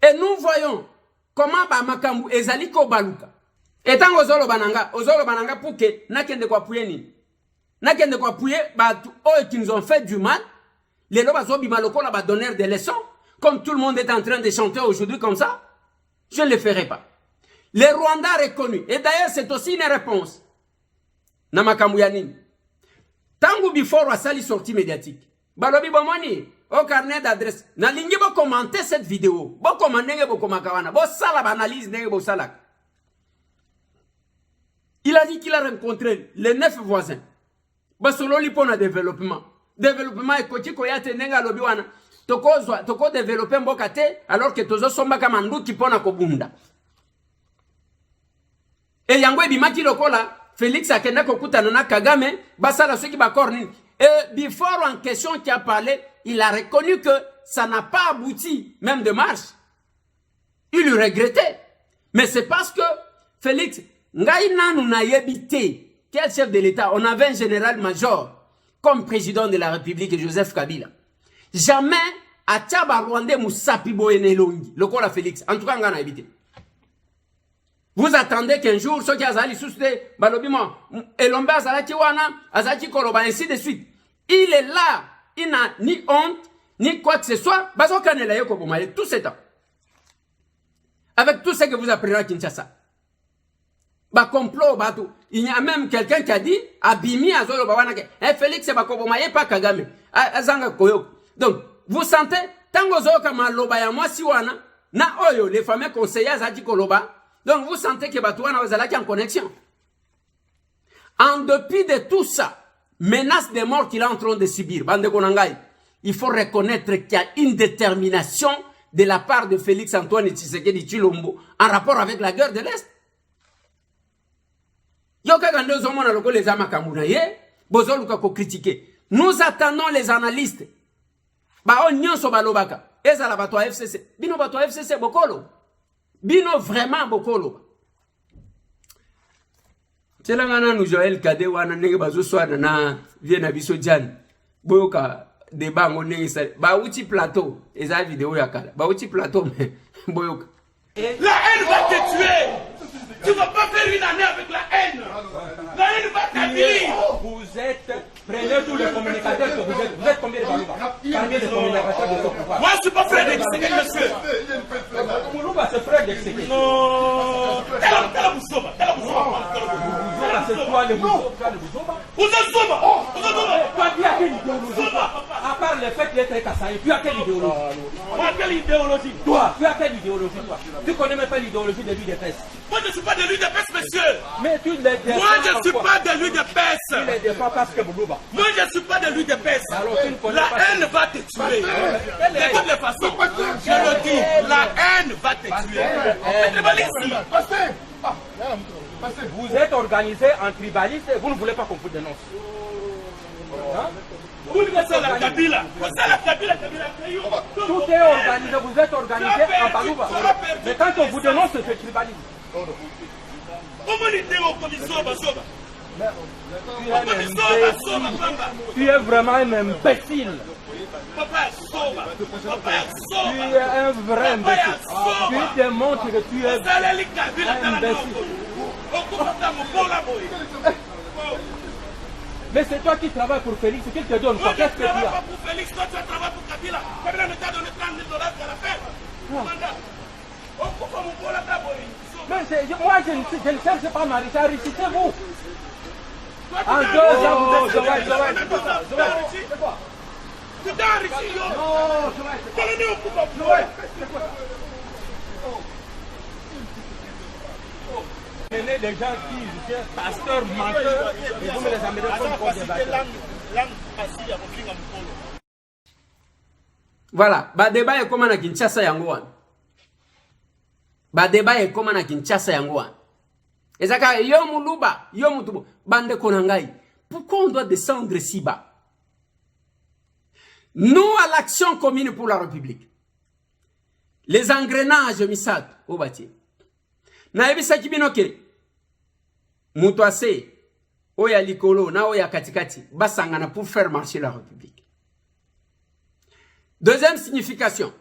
Et nous voyons comment ba makambu ezali ko baluka. Et tango ozolo bananga pour que nakende ko apuye nini. Nakende ko apuye batu oyo qui nous ont fait du mal. Les loba zobi maloko la ba donner des leçons. Comme tout le monde est en train de chanter aujourd'hui comme ça. Je ne le ferai pas. Les Rwandais reconnus. Et d'ailleurs, c'est aussi une réponse. Namakambu yanini. Tangu before wasali sortie médiatique. Balobi bomoni. Au carnet d'adresse. Na lingi bo commenter cette vidéo. Bo komandenge bo komakawana. Bo sala ba analyse nenge bo salak. Il a dit qu'il a rencontré les 9 voisins. Basolo li pona développement. Développement et koti koyate nenga lobi wana. Toko développer mboka te alors que tozo somba kama nduki pona kobunda. Et yango ebimaki lokola Félix akenda kokutana na Kagame basala ceux qui bakor nini. Et before en question qui a parlé, il a reconnu que ça n'a pas abouti même de marche. Il le regrettait. Mais c'est parce que Félix ngai nanu na yebite quel chef de l'État, on avait un général-major comme président de la République, Joseph Kabila. Jamais à Tchaba Rwandais Moussapi Boyene Longi, le Kola Félix, en tout cas, on a évité. Vous attendez qu'un jour, ceux qui ont souscrit, Balobima, Elombe Azalaki Wana, Azaki Koloba, ainsi de suite. Il est là, il n'a ni honte, ni quoi que ce soit, Bazo Kanela Yoko Bomaye, tout ce temps. Avec tout ce que vous apprenez à Kinshasa. Ba complot, batou. Il y a même quelqu'un qui a dit, Abimi Azolo Bawanake, Félix et Bakobomaye, pas Kagame, Azanga Koyok. Donc, vous sentez, tango zoka maloba ya mwasi wana, na oyo, les fameux conseillers Azaki Koloba, donc vous sentez que Batouana Ozalaki en connexion. En dépit de tout ça, menace de mort qu'il est en train de subir, Bande Konangai, il faut reconnaître qu'il y a une détermination de la part de Félix Antoine Tshisekedi Tshilombo en rapport avec la guerre de l'Est. Yoka gande zomona loko les amakamuna ye, bozo luka ko critiquer. Nous attendons les analystes. Ba on nyonso balobaka. Ezala bato FCC. Bino bato FCC bokolo. Bino vraiment bokolo. Tselangana nous Joël Kade wana nenge bazo swana na viena biso jan. Boyoka débat ngonenge sa ba uti plateau. Eza vidéo ya kala. Ba uti plateau mais boyoka. La haine va te tuer. Tu ne vas pas faire une année avec la haine. La haine va t'aviler. Vous êtes, prenez tous les communicateurs que vous êtes combien de Balouba? Combien de communicateurs de ce pouvoir? Moi, je ne suis pas frère de Tshisekedi, monsieur. Moulouba, c'est frère de Tshisekedi. Non. Tala Boussoba. C'est toi le Boussoba. Boussoba. Toi, qui a quelle idéologie? part le fait d'être Kassaï, tu as quelle idéologie? Moi, quelle idéologie? Toi, tu as quelle idéologie, toi? Tu connais même pas l'idéologie de l'UDPS. Moi, je ne suis pas de l'UDPS, monsieur. Mais tu les défends. Moi, je ne suis pas de Tu l'UDPS. les défends parce que Boulouba. Moi, je ne suis pas de l'UDPS. Alors, tu ne connais La pas. haine va te tuer. De toutes les façons, je le dis, la haine va te tuer. Vous êtes organisé en tribaliste et vous ne voulez pas qu'on vous dénonce. Hein? Vous c'est la Kabila. C'est la Kabila, Kabila. Tout est organisé, vous êtes organisé en Balouba. Mais quand on vous dénonce, c'est tribalisme. Comment l'idée aux commissions Basoba? Tu es vraiment un imbécile. Papa Soba. Papa Soba. Tu es un vrai imbécile. Tu démontres que tu es un imbécile. Mais c'est toi qui travailles pour Félix, qu'il te donne quoi? Qu'est-ce que tu as? Pour Félix, toi tu travailles pour Kabila. Kabila ne t'a donné 30 000 $ à la fin. Mais moi je ne cherche pas ma richesse, enrichissez-vous. En 2 ans, vous êtes c'est quoi? Tu t'es enrichi, yo. Non, menez des gens qui étaient pasteurs, menteurs, et vous me les amenez comme des bâteurs. Voilà, ba débat est comme na Kinshasa yango wana. Ba débat est comme na Kinshasa yango wana. Ezaka yo muluba, yo mutubo, bande konangai. Pourquoi on doit descendre si bas? Nous à l'action commune pour la République. Les engrenages misat au bâti. Na ebisa kibino ke mutu ase oya likolo na oya katikati basangana pour faire marcher la République. Deuxième signification.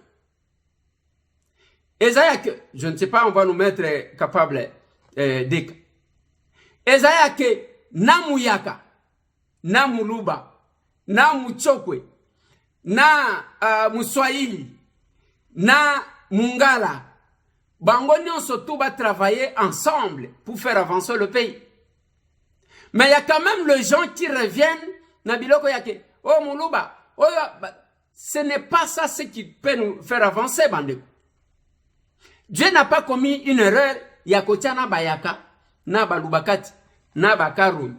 Esaïa que je ne sais pas, on va nous mettre capable d'ek. Esaïa que na muyaka, na muluba, na muchokwe, na muswahili, na mungala. Bango nyonso tout va travailler ensemble pour faire avancer le pays. Mais il y a quand même les gens qui reviennent na biloko yake. Oh muluba, oh ce n'est pas ça ce qui peut nous faire avancer, bande. Dieu n'a pas commis une erreur. Yakotia na bayaka, na balubakati, na bakaru,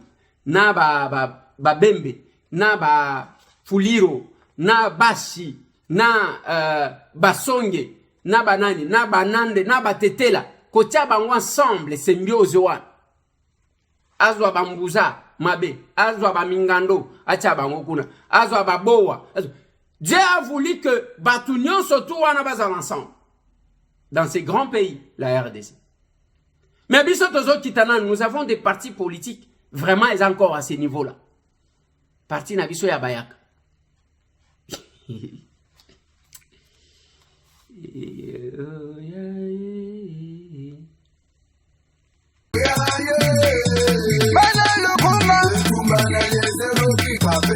na babembe, na ba fuliro, na bashi, na basonge, na banani, na banande, na batetela. Kotia bango ensemble, symbiose wan. Azwa bambuza, mabe, azwa bamingando, acha bango kuna, azwa baboa. Dieu a voulu que Batunion surtout wana bazal ensemble. Dans ces grands pays, la RDC. Mais nous avons des partis politiques, vraiment, ils sont encore à ce niveau-là. Parti Nabiso Yabayak.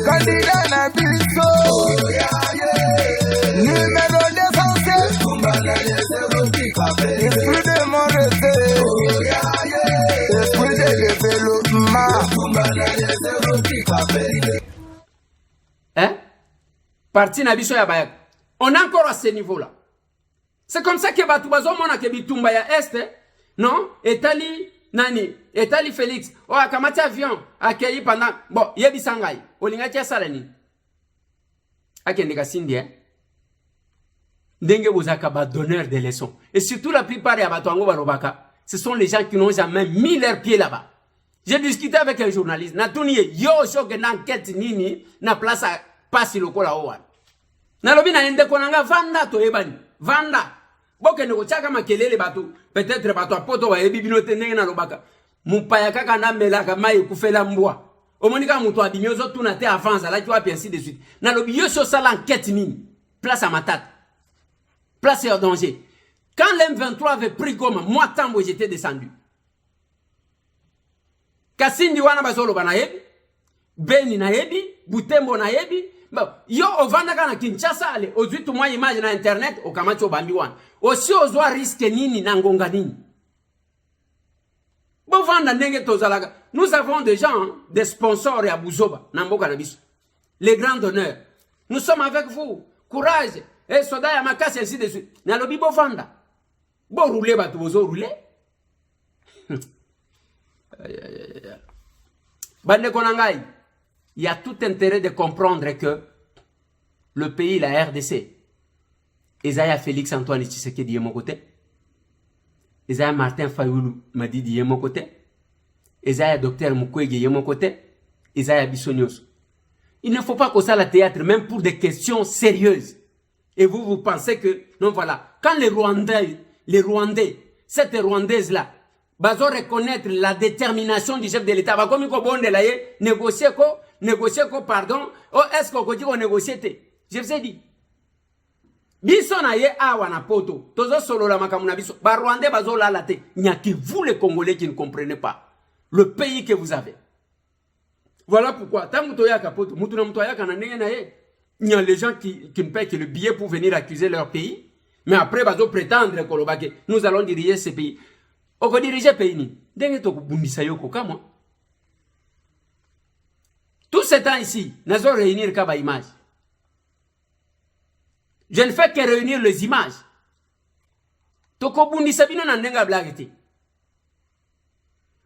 Candidat Nabiso, numéro d'essentiel, esprit de mon réseau, esprit de développement. Hein? Parti Nabiso Yabayak. On est encore à ce niveau-là. C'est comme ça que Batoubazo Mona Kebitumba ya Est, non? Etali Nani, Etali Félix, oh, akamati avion, accueilli pendant, bon, yebi sangai, olingati ya salani. Akendeka sindi, hein? Denge bozaka ba donneur de leçons. Et surtout la plupart ya batwango balobaka, ce sont les gens qui n'ont jamais mis leurs pieds là-bas. J'ai discuté avec un journaliste, natuniye, yo shoke na enquête nini, na place à passi lokola owan. Na lobi na ende konanga vanda to ebani, vanda. Boke ne kochaka makelele bato, peut-être bato apoto wa ebi binote ndenge na lobaka. Mupaya kaka na melaka mai kufela mbwa. Omonika muto abimyozo tuna te avance la tu vois ainsi de suite. Na lobi yo so sala enquête nini. Place à Matata. Place en danger. Quand l'M23 avait pris Goma, moi tambo j'étais descendu. Kasindi wana bazolo bana yebi, Beni na yebi, Butembo na yebi. Yo ovanda kana Kinshasa ale ozwi tu mwa image na internet okamacho bambi wana. Aussi ozwa risque nini na ngonga nini. Bo vanda ndenge tozalaka. Nous avons des gens, des sponsors ya Buzoba na mboka na biso. Les grands donneurs. Nous sommes avec vous. Courage. Et soda ya makasi ainsi de suite. Nalobi bo vanda. Bo rouler ba bozo rouler. Bande konangai. Il y a tout intérêt de comprendre que le pays, la RDC, Isaiah Félix Antoine Tshisekedi est mon côté. Isaiah Martin Fayoulou Madidi est mon côté. Isaiah Docteur Mukwege est mon côté. Isaiah Bissonios. Il ne faut pas qu'on ça la théâtre, même pour des questions sérieuses. Et vous pensez que, non voilà, quand les Rwandais, cette Rwandaise-là, va reconnaître la détermination du chef de l'État, va comme négocier pardon, oh, est-ce qu'on dit qu'on négocie? Je vous ai dit. Biso na ye awa na poto. Tozo solo la makamuna biso. Ba Rwandais bazo la late. Nya que vous les Congolais qui ne comprenez pas le pays que vous avez. Voilà pourquoi. Tant que toya kapoto, mutuna mtoya kananenge na ye. Il y a les gens qui ne paient que le billet pour venir accuser leur pays. Mais après bazo prétendre que nous allons diriger ce pays. On va diriger le pays ni. Denge to kubundisa yo koka moi. Tout ce temps ici, nous allons réunir kaba image. Je ne fais que réunir les images. Toko bundi sabino na ndenga blagete.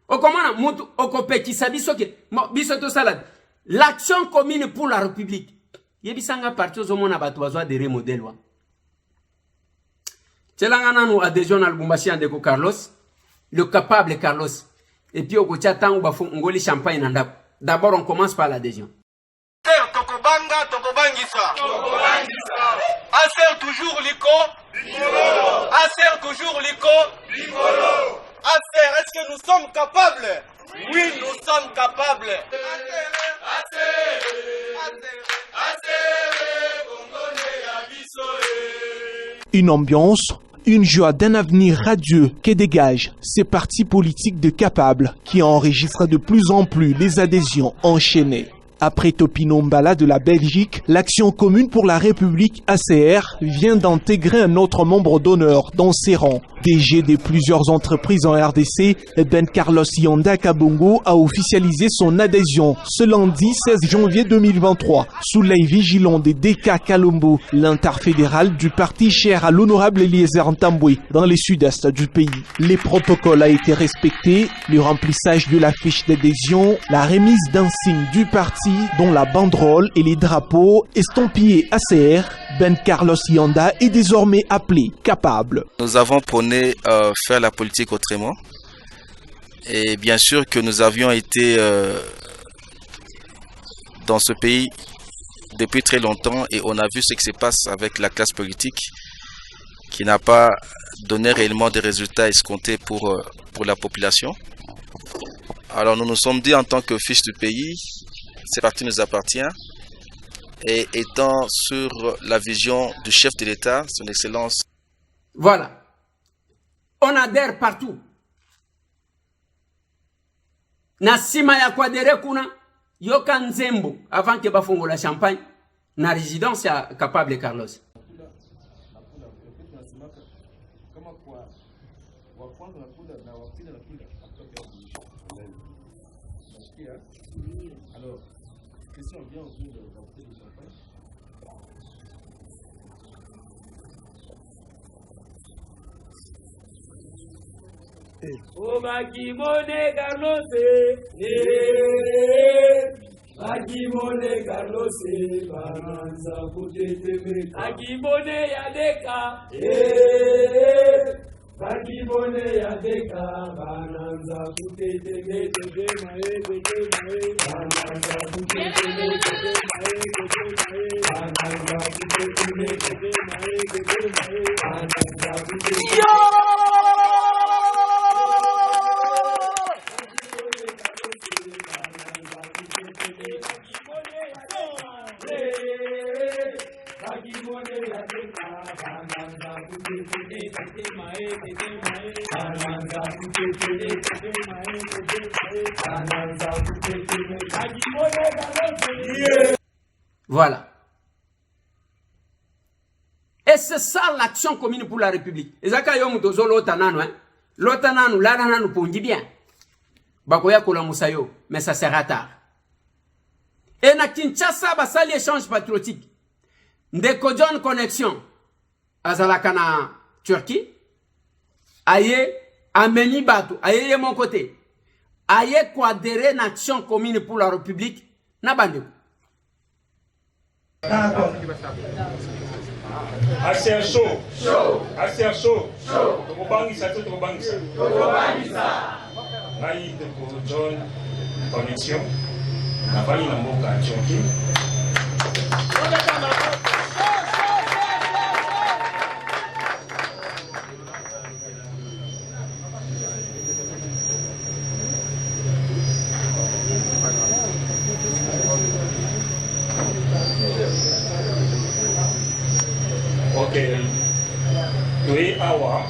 Okomana mutu okopeki sabiso ke biso to salade. L'action commune pour la République. Yebisanga parti aux hommes batu bazwa de remodèle wa. Tchelangana nous adhésion à Lubumbashi andeko Carlos, le capable Carlos. Et puis okocha tangu bafu ngoli champagne nanda. D'abord on commence par l'adhésion. Tokobanga, Tokobangisa. Aser toujours Liko. Aser toujours Liko. Aser, est-ce que nous sommes capables? Oui, nous sommes capables. Une ambiance, une joie d'un avenir radieux que dégagent ces partis politiques de capables qui enregistrent de plus en plus les adhésions enchaînées. Après Topino Mbala de la Belgique, l'Action commune pour la République ACR vient d'intégrer un autre membre d'honneur dans ses rangs. DG de plusieurs entreprises en RDC, Ben Carlos Yanda Kabongo a officialisé son adhésion ce lundi 16 janvier 2023 sous l'œil vigilant de DK Kalombo, l'interfédéral du parti cher à l'honorable Eliezer Ntambwe dans le sud-est du pays. Les protocoles a été respecté, le remplissage de la fiche d'adhésion, la remise d'un signe du parti dont la banderole et les drapeaux estampillés ACR. Ben Carlos Yanda est désormais appelé capable. Nous avons prôné faire la politique autrement. Et bien sûr que nous avions été dans ce pays depuis très longtemps et on a vu ce qui se passe avec la classe politique qui n'a pas donné réellement des résultats escomptés pour la population. Alors nous nous sommes dit en tant que fils du pays, ce parti nous appartient. Et étant sur la vision du chef de l'État, son Excellence. Voilà. On adhère partout. Na sima ya kwadere kuna yoka nzembo avant que bafongo la champagne na résidence ya capable Carlos. Alors, question bien au bout de la bouteille de champagne. Oh, Bakimone Carlos, Bakimone Carlos, Bananza Kutete, Bakimone Yadeka, Bakimone Yadeka, Bananza Kutete, Bananza Kutete, Voilà. Et c'est ça l'action commune pour la République. Et ça, l'otanano, l'ananano, pour dit bien. Bakoya kola mais ça sera tard. Et na Kinshasa, basali échange patriotique. Ndeko John Connexion azalaka na Turquie aye ameni batu aye mon côté aye coadhérer nation commune pour la République na bande Assez chaud. Assez chaud. Tokobangisa. Ngai Ndeko John Connexion nafali na mboka ya Turquie. Ok, tu es awa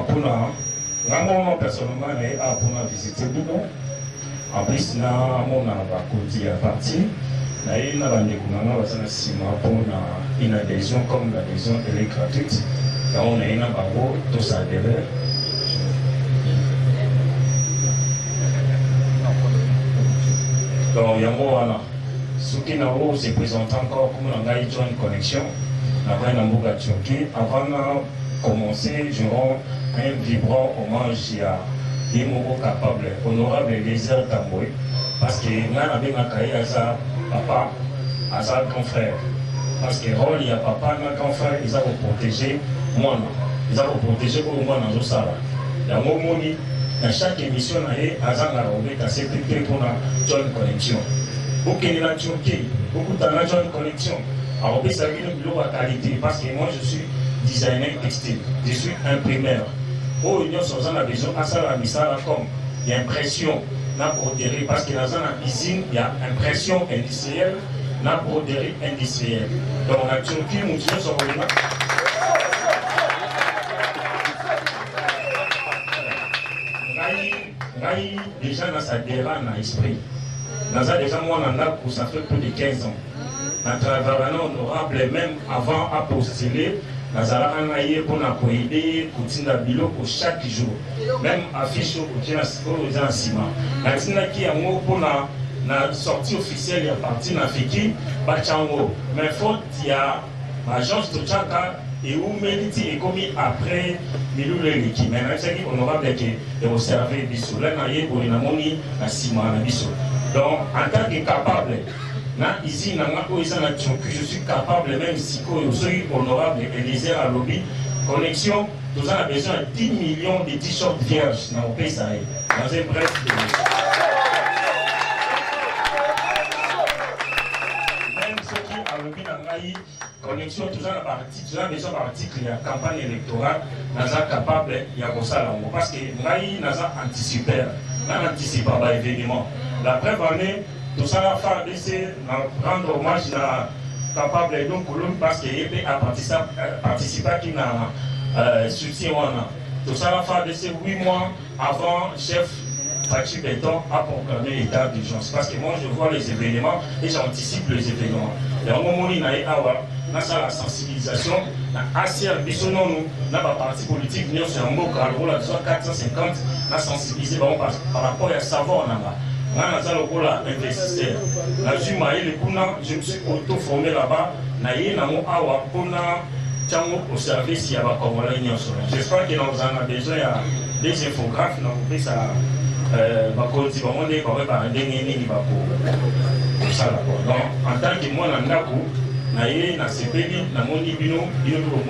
puna, moi personnellement na awa puna visiter Bino. En plus na mon bakoti ya parti, na ina bandeko nanga basana sima pona une adhésion comme l'adhésion elle est gratuite. Donc on a ina bango tout ça derrière. Donc yango wana soki na o se présente encore comme on a John Connexion après na mboka Turquie avant de commencer je rends un vibrant hommage à Yemoko capable honorable Lézard Tamboué parce que nga na benga kai asa papa asa grand frère parce que rôle il y a papa na grand frère ils ont protéger moi ils ont protéger pour moi dans sala yango moni dans chaque émission na ye azanga robeka CPP pour na John Connexion. Beaucoup de la Turquie, beaucoup de la John Connexion. Alors, ça vient de l'eau à qualité parce que moi je suis designer textile, je suis imprimeur. Oh, il y a besoin à ça la misala comme il y a impression, na broderie parce que dans une usine il y a impression industrielle, na broderie industrielle. Donc la Turquie, nous sommes déjà dans sa dérange dans l'esprit. Déjà moi ça fait plus de 15 ans. Dans travail honorable même avant à postuler, on a eu pour aider Koutinda Bilo pour chaque jour. Même affiche au Koutinda Sima. Qui a mot pour la sortie officielle, il y a parti dans Fiki, Bachango. Mais faute, il y a l'agence de Tchaka et où Méliti est commis après Milou Leliki. Mais c'est honorable qui est observé Bissou. Là, on a eu pour la moni à Sima Bissou. Donc, en tant que capable, ici, je suis capable, même si je suis honorable et les à lobby, connexion, nous avons besoin de 10 millions de t-shirts vierges dans le pays. Dans un bref même ceux qui ont lobby connexion, nous avons besoin d'articles, il y a campagne électorale, nous sommes capables, il y a ça parce que nous avons anticipé, nous anticipons l'événement. La preuve année, tout ça va faire rendre hommage à capable donc parce qu'il a participé à qui n'a soutien. Tout ça va faire 8 mois avant chef Fachi Béton a proclamé l'état d'urgence. Parce que moi je vois les événements et j'anticipe les événements. Et au moment où il y a la sensibilisation, nous avons un parti politique, nous avons 450, nous sensibilisé par rapport à savoir. Investisseur. Je me suis auto-formé là-bas. Au service, il y a j'espère que nous avons besoin des infographes. En tant que moi, na sepeli na moni bino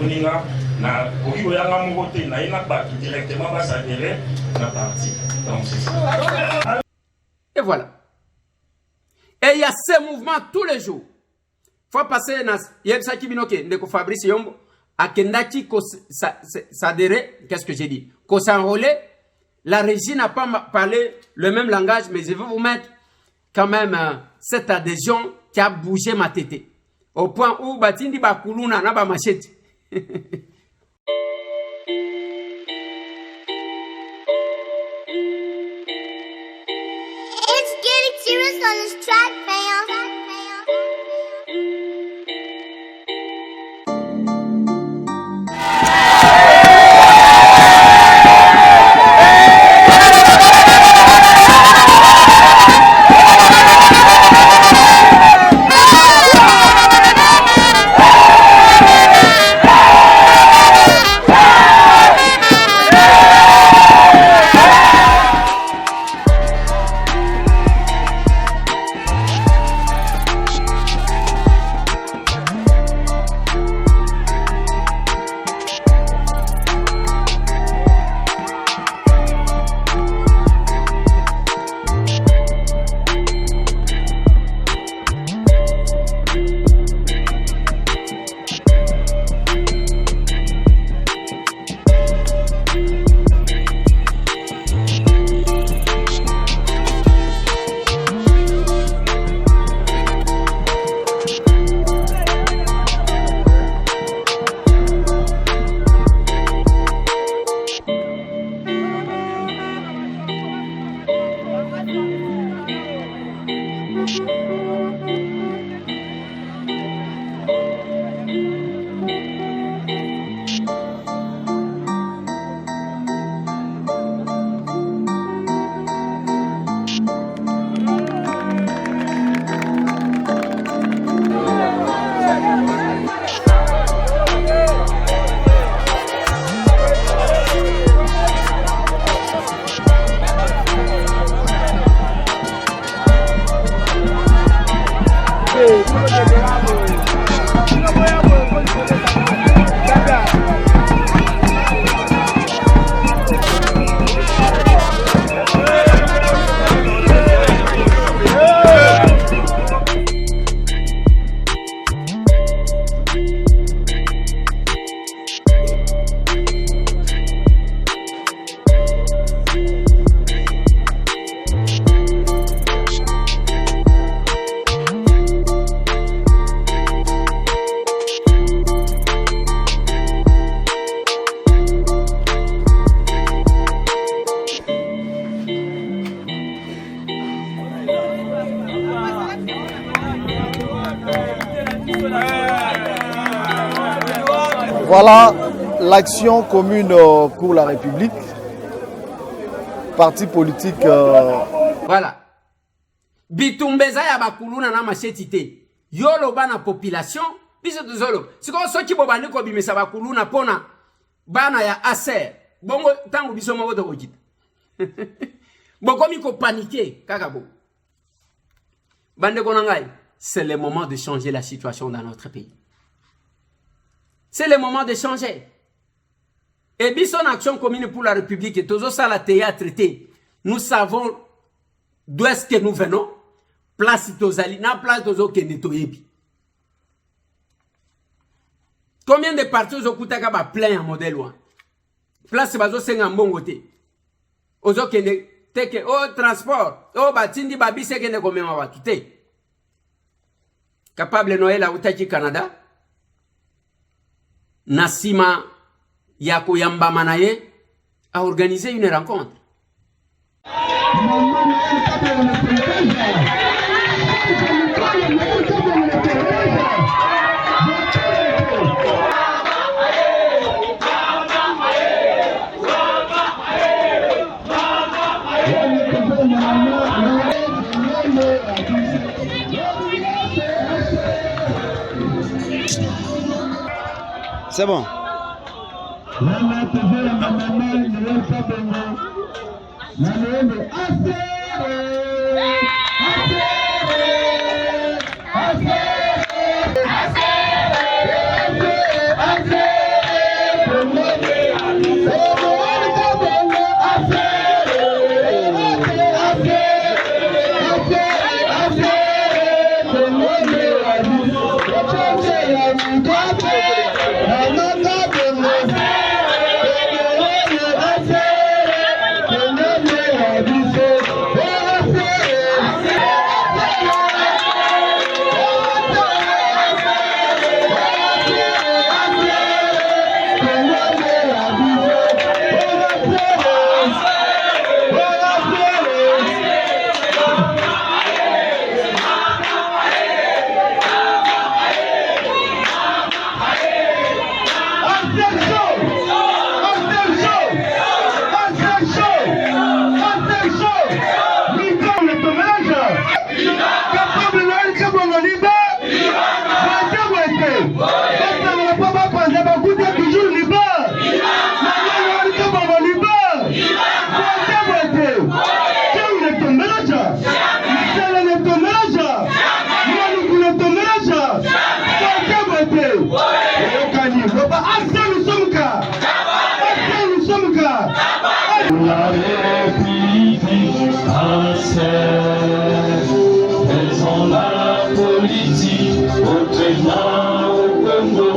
moninga na koki oyanga moko te na ina ba directement ba s'adhérer na parti. Donc c'est ça. Et voilà. Et il y a ces mouvements tous les jours. Il faut passer dans Yebsa Kibinoke, Ndeko Fabrice Yombo, à Kendaki s'adhérer, qu'est-ce que j'ai dit? Qu'on s'enrôler. La régie n'a pas parlé le même langage, mais je vais vous mettre quand même cette adhésion qui a bougé ma tête. Au point où Batindi Bakuluna n'a pas machette. On this track, fam. Voilà l'action commune pour la République, parti politique. Voilà. Bitumbeza ya bakuluna na machetite. Yolo bana population, biso tuzolo. Siko soki bobandi ko bimesa bakuluna pona bana ya aser. Bongo tangu biso moko to kojita. Bokomi ko paniquer kaka bo. Bande konangai, c'est le moment de changer la situation dans notre pays. C'est le moment de changer. Et bien, son action commune pour la République et toujours ça la théâtre. Nous savons d'où est-ce que nous venons. Place Tozali, na place Tozo Kenetoyebi. Combien de partis ont coûté à plein en modèle loin? Place Bazo Sengambongote. Ozo Kene, teke, oh transport, oh batindi babi sekene combien va tout. Capable Noël à Outaki Canada. Nassima Yako Yamba Manaye a organisé une rencontre. C'est bon. La République faisons la politique autrement au Congo.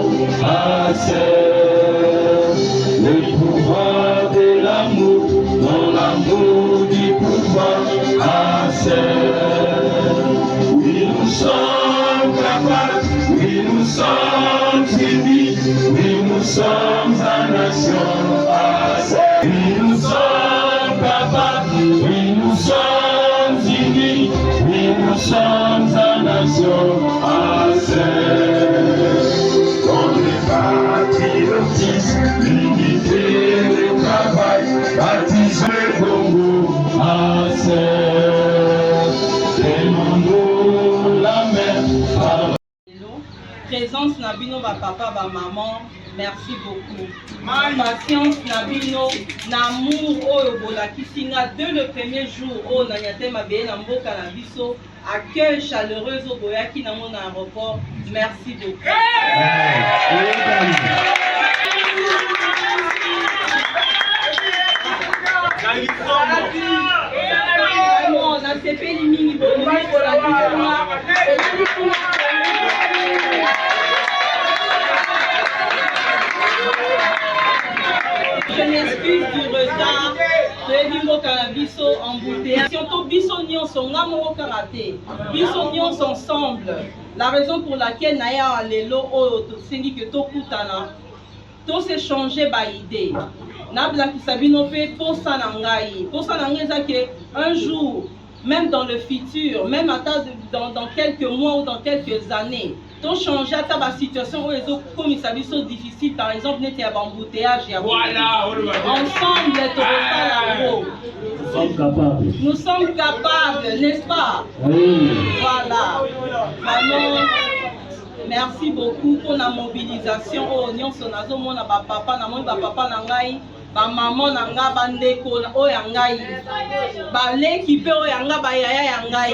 Le pouvoir de l'amour, non l'amour du pouvoir. Oui, nous sommes capables, oui, nous sommes unis, oui, nous sommes en nation. Oui, nous sommes capables, oui, nous sommes unis, oui, nous sommes en nation. Dans les patriotisme, l'unité, le travail, baptisé le Congo. Demandons la mer. Présence Nabino, papa, maman, merci beaucoup. Patience Nabino, Namour, Oyo Bola Kisinga, dès le premier jour, Oh Nanyate Mabé, Namboka Nabiso, accueil chaleureux au Boyaki dans mon aéroport. Merci beaucoup. Je m'excuse du retard. Biso ensemble. La raison pour laquelle Naya Lelo syndicat Tokutana, tout s'est changé par idée. Nabla qui sabino fait pour ça nangai. Pour ça nangai un jour, même dans le futur, même dans quelques mois ou dans quelques années, tout changer à ta situation où les autres comme ils sont difficiles, par exemple, n'était à embouteillage. Ensemble, nous sommes capables, n'est-ce pas? Oui. Voilà. Vraiment, merci beaucoup pour la mobilisation. Oh, nous sommes mon papa, papa nangai. Ba maman nanga bandeko o yangai ba l'équipe o yanga ba yaya yangai.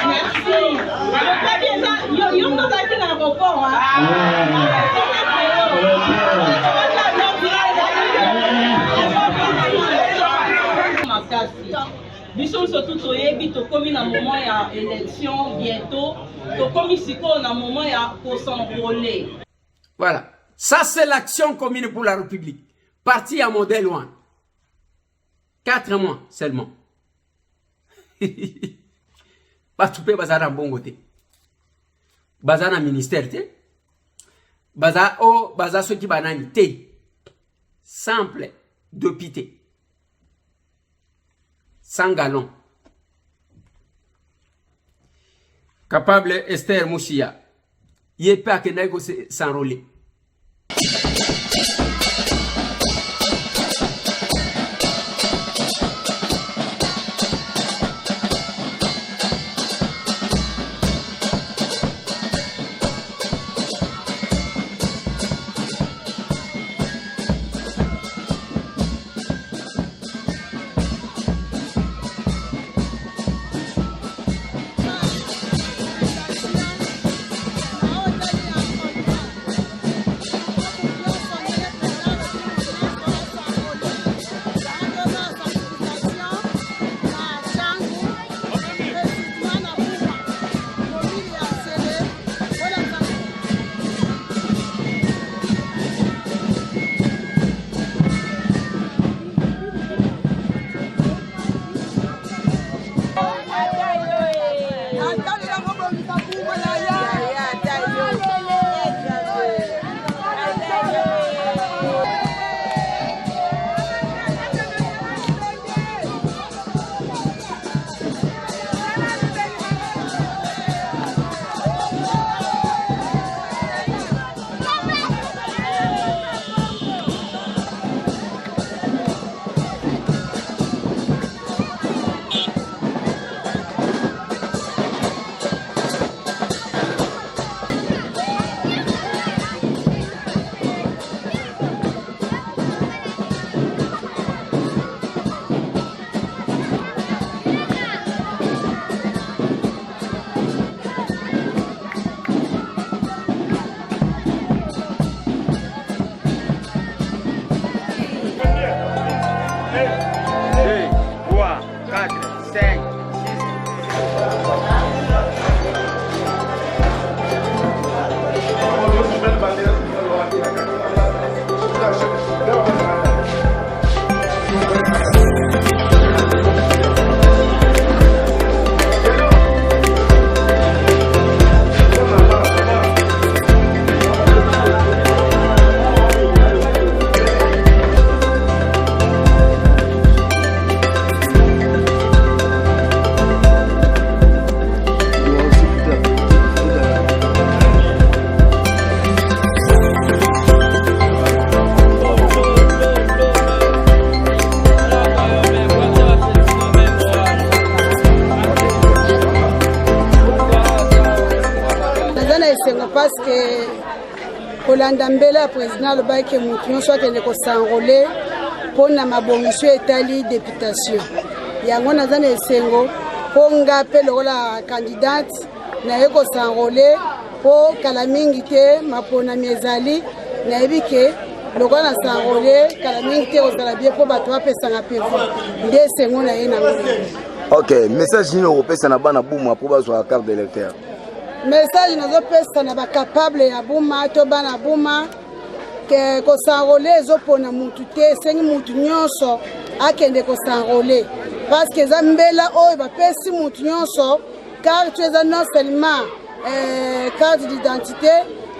Merci. Yo no da que na bopon Biso surtout toyebi to komi na moment ya élection bientôt to komi siko na moment ya pour s'enrôler. Voilà, ça c'est l'action commune pour la République. Parti à modèle loin. 4 mois seulement. Pas tout peut bazar bon côté. Bazar na ministère té. Bazar o bazar ce qui banani té. Simple d'hôpital. 100 gallons. Capable Esther Mouchia. Il est pas que n'aille s'enrôler. kolanda mbela ya président alobaki motu nyonso akende kosanrole mpona mabongiso etali députation yango naza na esengo mpo nga mpe lokola candidate naye kosanrole mpo kala mingi te maponami ezali nayebi ke lokola na sanrole kala mingi te kozala bie mpo bato bapesanga mpe voix nde esengo na ye nango. Ok, message nini okopesa na bana buma mpo bazwa carte d'électeur? Message nazopesa na bakapable ya buma to bana buma ke kosanrole ezopona mutu te esengi mutu nyonso akende kosanrole parce que eza mbela oyo bapesi mutu nyonso carte eza non seulement carte d'identité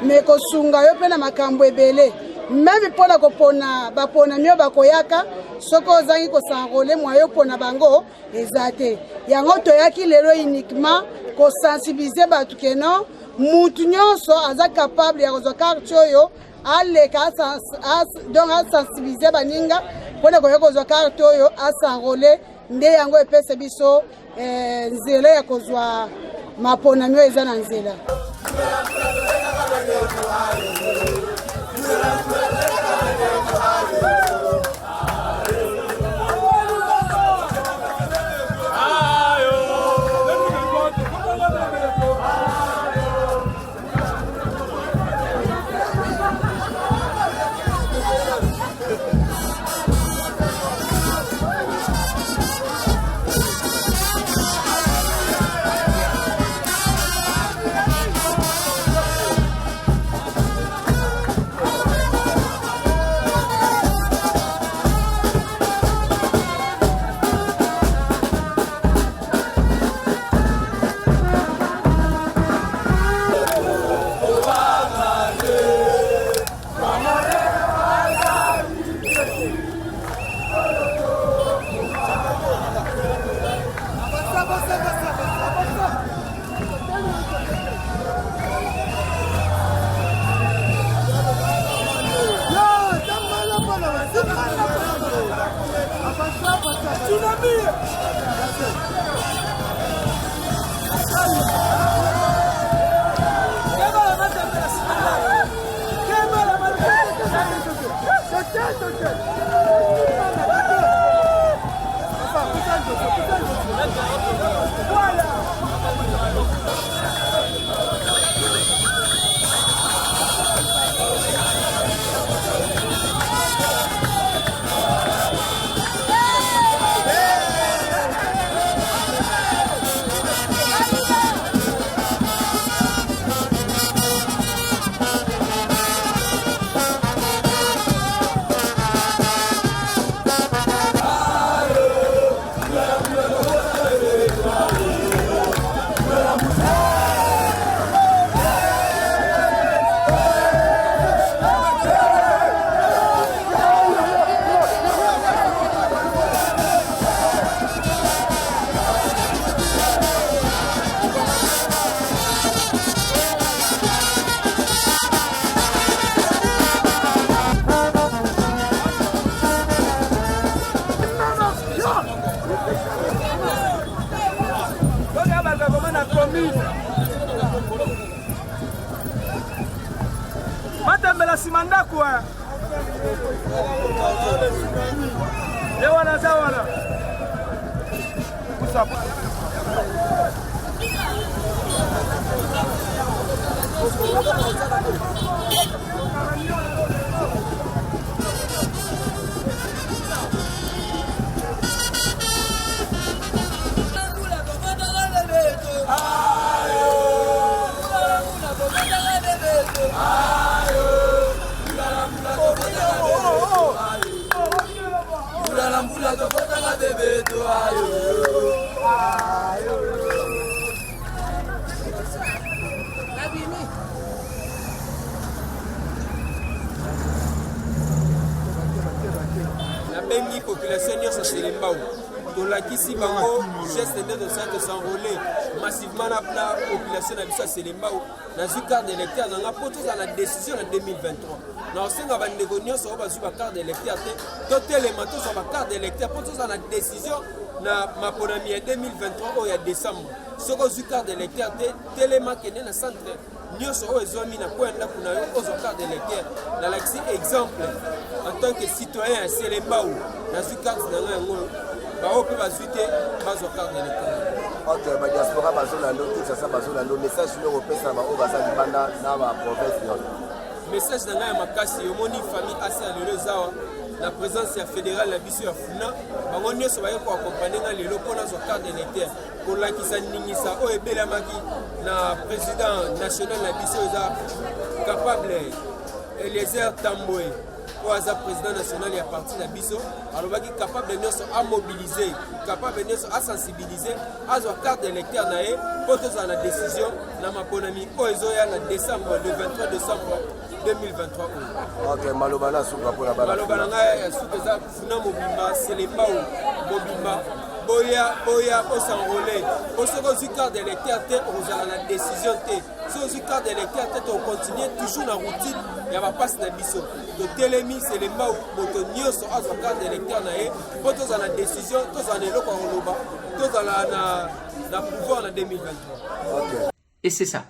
mais kosunga yo mpe na makambo ebele même mpona kopona bapona mio bakoyaka soki ozangi kosanrole mwa yo mpona bango eza te yango toyaki lelo uniquement kosensibilize bato keno mutu nyonso aza capable ya kozwa carte oyo aleka donc asensibilize baninga mpona koya kozwa carte oyo asanrole nde yango epesa biso nzela ya kozwa maponami oyo eza na nzela. Matembela simandako Ewana zawana Bengi population nyonso Selembao tolakisi bango geste nde tosala tosanrole massivement na population na biso ya Selembao nazwi carte d'électeur nanga mpo tozala na décision na 2023 na osenga bandeko nyonso oyo bazwi bacarte d'électeur te totelema tozwa bacarte d'électeur mpo tozala na décision na maponami ya 2023 oyo ya décembre soki ozwi carte d'électeur te telema kende na centre nyonso oyo ezomi na po ya ndako na yo ozwa carte d'électeur nalakisi exemple en tant que citoyen ya selembau nazwi carte na ngai yango baoyo mpe bazwi te bazwa carte d'électeur. Ok, badiaspora bazolanda okisasa bazolanda message nio opesa baoyo baza libanda na baprovince nyonso. Message na ngai ya makasi omoni famille ase ya lelo ezawa la présence ya fédérale na biso ya funa bango nyonso baye koakompagne nga lelo mpo nazwa carte d'électeur kolakisa ningisa oyo ebelamaki na président national na biso eza capable Eliezer Tamboe oyo aza président national ya parti na biso alobaki capable nyonso amobilize capable nyonso asensibilize azwa carte d'électeur na ye mpo tozala na décision na maponami oyo ezoya na décembre le 23 décembre 2023. Ok, maloba na suka mpona bana. Maloba na ngai ya suka eza funa mobimba selembau mobimba boya osanrole osoko ozwi carte d'électeur te okozala na décision te so ozwi carte d'électeur te tokontinue toujours na routine ya bapasi na biso totelemi selembau moto nyonso azwa carte d'électeur na ye mpo tozala na décision tozala na eloko ya koloba tozala na pouvoir na 2023. Okay. Et c'est ça.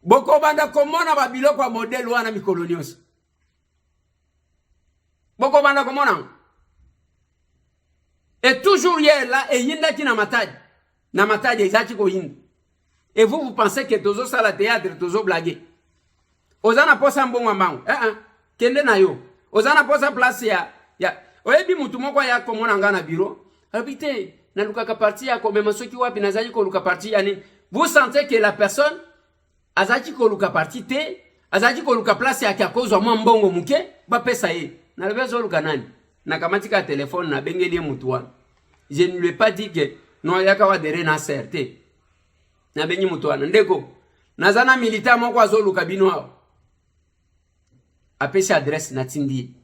Boko banda komona babiloko ya modèle wana mikolo nyonso. Boko banda komona. Et toujours hier là, et yinda ki na matadi. Na matadi ezaki ko yinda. Et vous pensez que tozo sala théâtre, tozo blaguer. Ozana posa mbongo mbango. Kende na yo. Ozana posa place ya oyebi mutu moko ya komona nga na bureau. Habite na lukaka parti ya ko mema soki wapi nazali ko luka parti yani. Vous sentez que la personne azaki ko luka parti te, azaki ko luka place ya kakozwa mwa mbongo muke, ba pesa ye. Na lebezo luka nani? Na kamatika téléphone na bengeli mutu wana. Je ne lui ai pas dit que non yaka wa dere na certé. Na bengi mutu wana ndeko. Nazana militaire moko azoluka bino awo. Apesi adresse na tindi.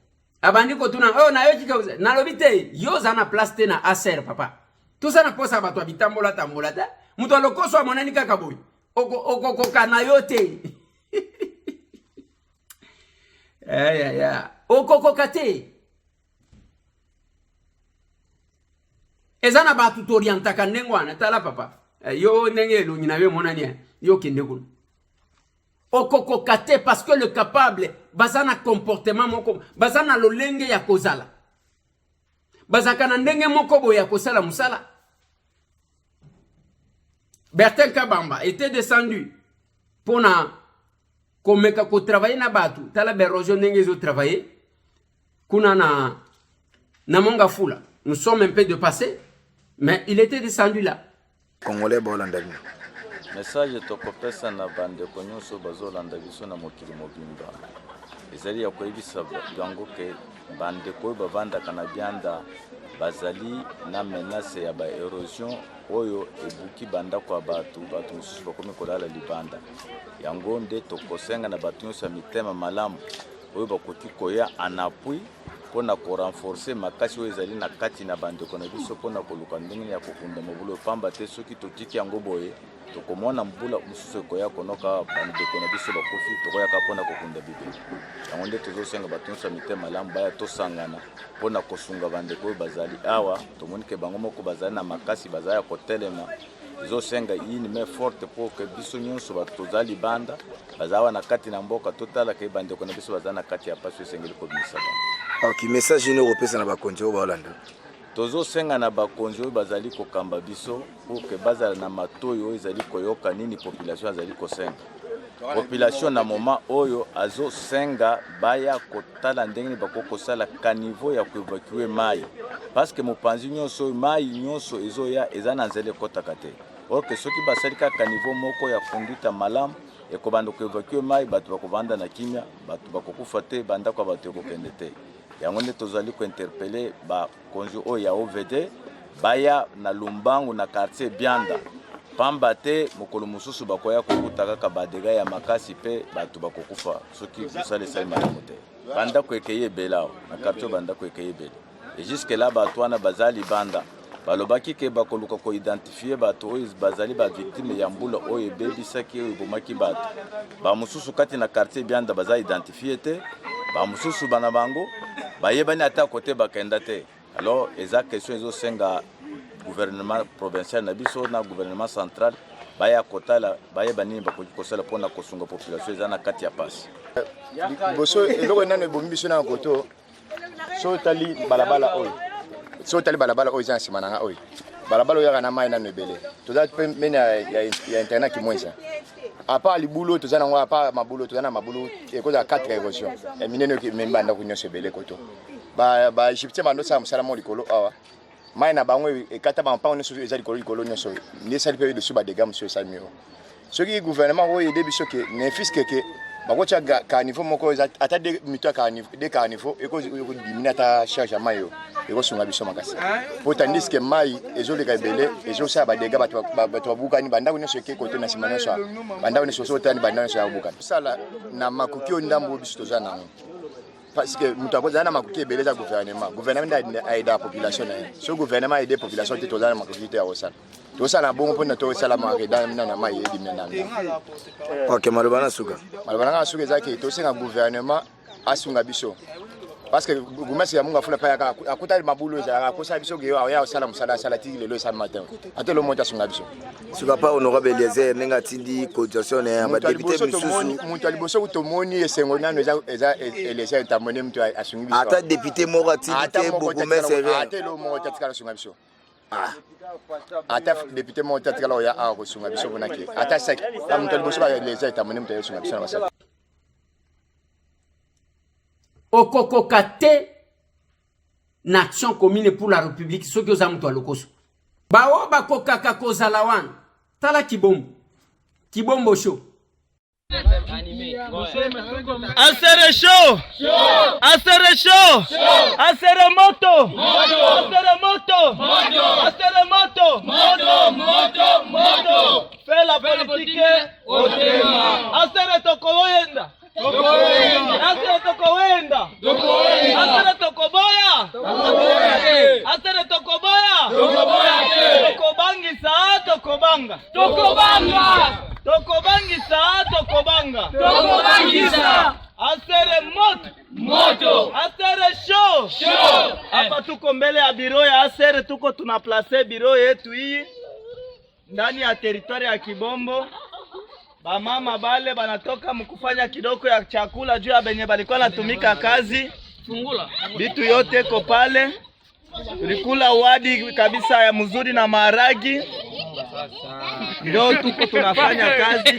Abandi ko tuna oh na yo kika na lobite yo zana place te na aser papa. Tout ça na posa bato bitambola tambola ta. Mutu alokoso amonani kaka boy. Oko kana yo te. Ya. Oko kate. Ezana ba tutorial takanengwana tala papa. Yo nenge lunyi na yo monani yo kende kuno. Okoko kate parce que le capable bazana comportement moko bazana lolenge ya kozala. Bazakana ndenge moko boya ya kosala musala. Bertin Kabamba était descendu pour na komeka ko travailler na batu tala berojo ndenge zo travailler kuna na monga fula. Nous sommes un peu de passé mais il était descendu là. Congolais bolandani. Message tokopesa na bande konyoso bazolanda biso na mokili mobimba. Ezali ya koyebisa bango ke bande koyo bavanda kana bianda bazali na menace ya ba erosion oyo ebuki banda kwa batu mususu bakomi kolala libanda. Yango nde tokosenga na batu nyonso ya mitema malamu oyo bakoki koya en appui pona ko renforcer makasi oyo ezali na kati na bande kona biso pona koluka ndenge ya kokunda mobulo pamba te soki totiki yango boye tokomona mbula mususu koya konoka bande kona biso bakofi tokoya ka pona kokunda bibi yango nde tozosenga batu nyonso ya mitema malamu baya tosangana pona kosunga bande koyo bazali awa tomoni ke bango moko bazali na makasi bazali kotelema zosenga ini me forte pour que biso nyonso batozali banda bazawa na kati na mboka totala ke bande kona biso bazali na kati ya paso esengeli ko bisa banda. Ok, message ni opesa na bakonzi oyo balanda. Tozosenga na bakonzi oyo bazali kokamba biso pour que bazala na matoyo oyo ezali koyoka nini population azali kosenga. Population na moment oyo azo senga baya kotala ndenge bakoko sala kanivo ya kuevacuer mai parce que mopanzi nyonso mai nyonso ezoya ezana nzele kotaka te. Or que soki basali ka kanivo moko ya conduite malamu e ko bando kuevacuer mai batu bakovanda na kimia batu bakokufa te banda kwa batu kokende te. Yango nde tozali ko interpeller ba konzi oyo ya OVD baya na Lumbangu na quartier Bianda. Pamba te mokolo mususu bakoya kokutaka ka badega ya makasi pe batu bakokufa soki kusale sai malamu te. Banda ko ekeye belao na quartier banda ko ekeye bela. Et jusque là batu wana bazali banda balobaki ke bakoluka ko identifier batu oyo bazali ba victime ya mbula oyo ebebisaki oyo bomaki batu. Ba mususu kati na quartier Bianda bazali identifier te. Ba mususu bana bango bayebani ata côté bakenda te. Alors eza question ezo senga gouvernement provincial na biso na gouvernement central baya kotala baye banini bakosala pona kosunga population ezana kati ya passe boso eloko nano ebomi biso na koto so tali balabala oyo eza nsima na nga oyo balabala oyo yaka na mai nano ebele toza pembeni ya internet kimwenza apa libulo toza nango apa mabulo toza na mabulo ekozala 4 érosion minene memba ndako nyonso ebele koto ba égyptien bandosala mosala mo likolo awa mai na bango ekata bampango nyonso eza likolo nyonso nde esali mpe desu badega mosusu esali mio soki gouvernement oyo ede biso ke nefiske ke bakotia ka niveau moko ata de mito ka niveau ekodimine ata charge ya mai oyo ekosunga biso makasi po tandis ke mai ezoleka ebele ezosala badega bato babukani bandako nyonso eke kote na nsima nyonso bandako nyonso osotani bandako nyonso ya bukani osala na makoki oyo ndambo biso toza nango parce que mutu akozala na makoki ebele eza gouvernement aide la population na ye so gouvernement aide population te tozala na makoki te ya kosala tosala bongo mpona tosala mareda na mai edimina na ok maloba na suka eza ke tosenga gouvernement asunga biso parce que gumasi ya munga fula pa yaka akuta mabulo ezalaka akosa biso ke ya osala mosala asala ti lelo esala matin ate lo monta asunga biso suka pa honorable Eliezer nenga tindi cotisation ya badepute misusu mutu aliboso kutomoni esengo nano eza Eliezer etamone mutu asungi biso ata député moko atindi te bourgmestre ate lo moko tatikala asunga biso ata député moko tatikala oya akosunga biso bonake ata sek mutu aliboso ba Eliezer etamone mutu asunga biso na basala okokoka te na action commune pour la république soki oza mutu alokoso bawo bakokaka kozala wana tala kibombo show Asere show Asere show Asere moto fais la politique otema Asere tokoyenda Asere tokoboya tokobangisa Asere moto Asere show hapa tuko mbele ya biro ya Asere tuko tunaplace biro yetu hii ndani ya territoire ya Kibombo. Bamama bale banatoka mkufanya kidoko ya chakula juu ya benye balikuwa natumika kazi. Bitu yote ko pale. Tulikula wadi kabisa ya mzuri na maharagi. Ndio tuko tunafanya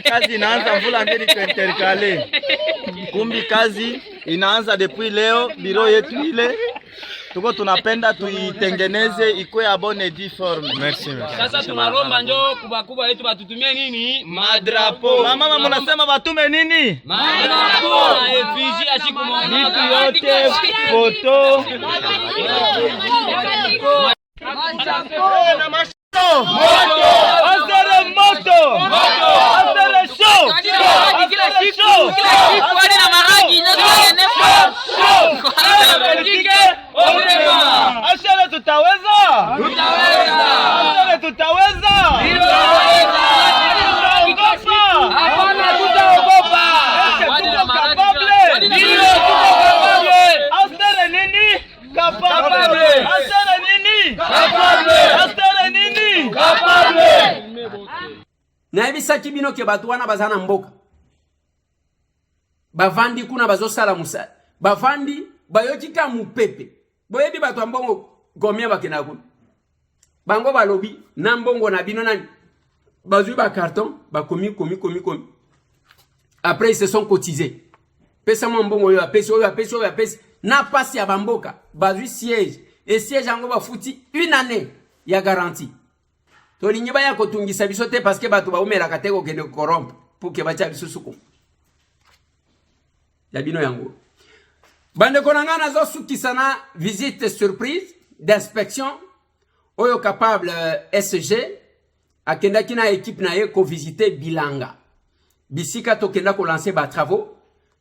kazi inaanza mvula ndeni tuenterikale. Kumbi kazi inaanza depuis leo biro yetu ile. Tuko tunapenda tuitengeneze ikuwe ya bonne forme. Merci. Sasa tunaromba njoo kubwa yetu batutumie nini? Madrapo. Mama mnasema batume nini? Madrapo. Na efiji ashiku vitu yote foto. Na moto. Asere moto. Asere show. Asere show. Asere na maragi Asere tutaweza? Asere tutaweza? Hapana tutaogopa. Asere nini? Capable. Asere nini? Capable. Na ebisaki bino ke batu wana bazana mboka bavandi kuna bazosala musala bavandi bayokika mupepe boyebi batu ambongo gomia bakena kuna bango balobi na mbongo na bino nani bazui ba carton bakomi komi après ils se sont cotisés pesa mbongo yo apesi na pasi ya bamboka bazui siège et siège ango bafuti une année ya garantie tolingi baya kotungisa biso te parce que batu baumela kateko kende korompe pour que bacha biso suku ya bino yango bande konanga nazo sukisa na visite surprise d'inspection oyo capable SG akenda kina équipe na ye ko visiter Bilanga bisika to kenda ko lancer ba travaux.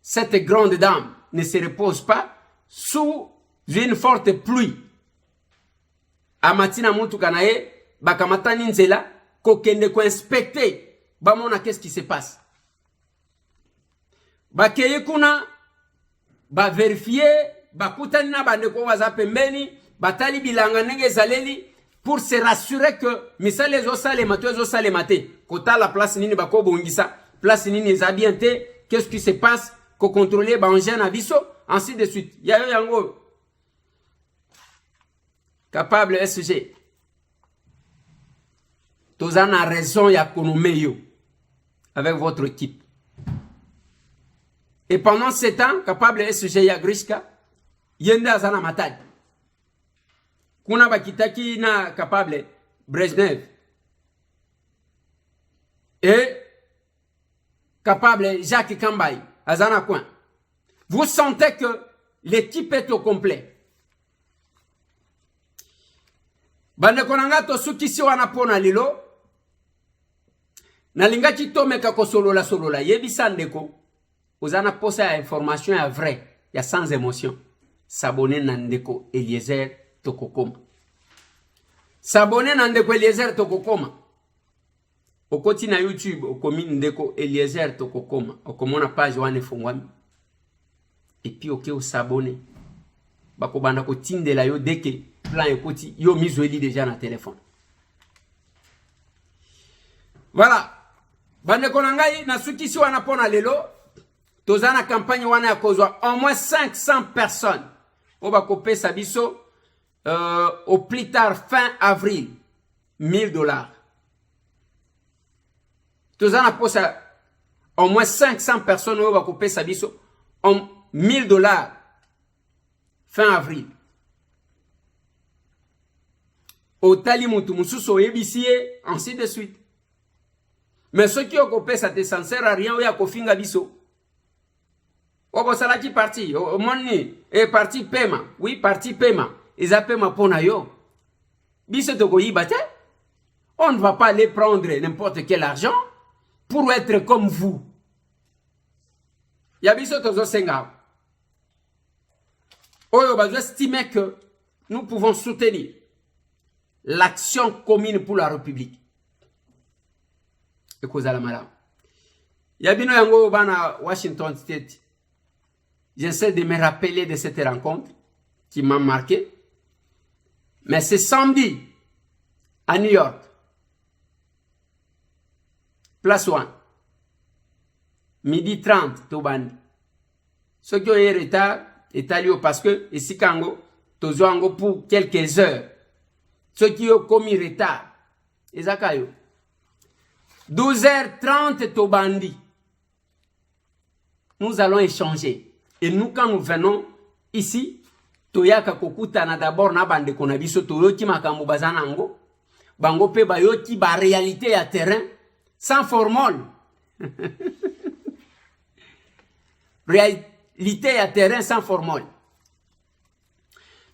Cette grande dame ne se repose pas sous une forte pluie amatina mutu kanaye bakamatani nzela kokende ko inspecter bamona qu'est-ce qui se passe bakeye kuna ba vérifier bakutani na bande ko waza pembeni batali Bilanga ndenge zaleli pour se rassurer que misala ezosalema to ezosalema te kotala place nini bakobongisa place nini eza bien te, qu'est-ce qui se passe, ko contrôler baengin na biso, ainsi de suite. Yayo yango capable SG tozana raison ya konome yo avec votre équipe. Et pendant ce temps, capable SG ya Grishka yende azana matadi. Kuna bakitaki na capable Brezhnev. Et capable Jacques Kambay azana coin. Vous sentez que l'équipe est au complet. Bande konanga to sukisi wana pona lilo. Nalingaki to meka ko solola yebisa ndeko. Ozana posa ya information ya vrai, ya sans émotion. S'abonner na ndeko Eliezer Tokokoma. S'abonner na ndeko Eliezer Tokokoma. Okoti na YouTube okomi ndeko Eliezer Tokokoma. Okomona page wane fongwami. Et puis ok s'abonner. Bako banda ko tindela yo deke plan ekoti yo mizweli déjà na téléphone. Voilà. Bande konangai na sukisi wana pona lelo. Tozana campagne wana ya kozwa au moins 500 personnes. On va couper sa biso au plus tard fin avril. $1000. Tozana posa au moins 500 personnes on va couper sa biso $1000 fin avril. Au tali mutu mususo ebisie ainsi de suite. Mais ceux qui ont coupé ça te sert à rien ou ya kofinga biso. Obo salaki parti, moni e parti paiement. Oui, parti paiement. Ils appellent ma pona yo. Biso toko yibate. On ne va pas aller prendre n'importe quel argent pour être comme vous. Ya biso tozo senga. Oyo bazo estimer que nous pouvons soutenir l'action commune pour la République. Et cause à la malade. Yabino yango bana Washington State. J'essaie de me rappeler de cette rencontre qui m'a marqué. Mais c'est samedi à New York. Place 1. Midi 30, Tobandi. Ceux qui ont eu retard, est allé parce que ici, Kango, Tozoango pour quelques heures. Ceux qui ont commis retard, Ezakayo. 12h30, Tobandi. Nous allons échanger. Et nous, quand nous venons ici, Toyaka Kokuta na d'abord na bande konabiso Toyoti makambo bazanango. Bango pe bayoti ba réalité à terrain sans formule. Réalité à terrain sans formule.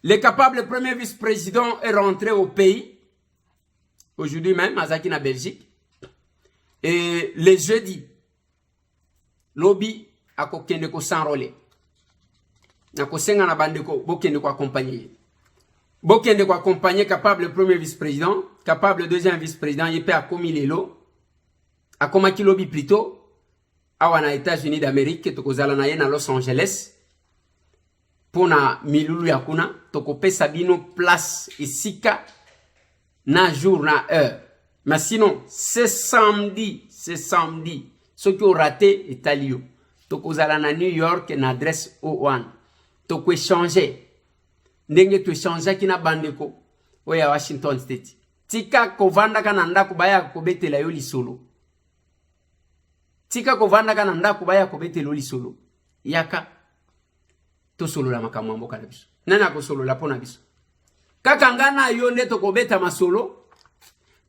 Le capable premier vice-président est rentré au pays. Aujourd'hui même, à Zakina, Belgique. Et le jeudi, lobby a kokende ko s'enrôler. Na ko senga na bande ko bokende ko accompagner. Bokende ko accompagner capable le premier vice-président, capable le deuxième vice-président, il peut accompagner lelo. Akomaki lobby plutôt awana États-Unis d'Amérique to ko zala na yena Los Angeles. Pona milulu yakuna to ko pesa bino place isika na jour na heure. Mais sinon, c'est samedi. Ceux qui ont raté Italio. Toko zala na New York na adresse O1. Toko échanger. Ndenge to échanger kina bandeko. Oya Washington State. Tika kovanda kana ndaku baya kobetela yo lisolo. Tika kovanda kana ndaku baya kobetela yo lisolo. Yaka to solo la makambo mboka na biso. Nana ko solo la pona biso. Kaka ngana yo nde to kobeta masolo.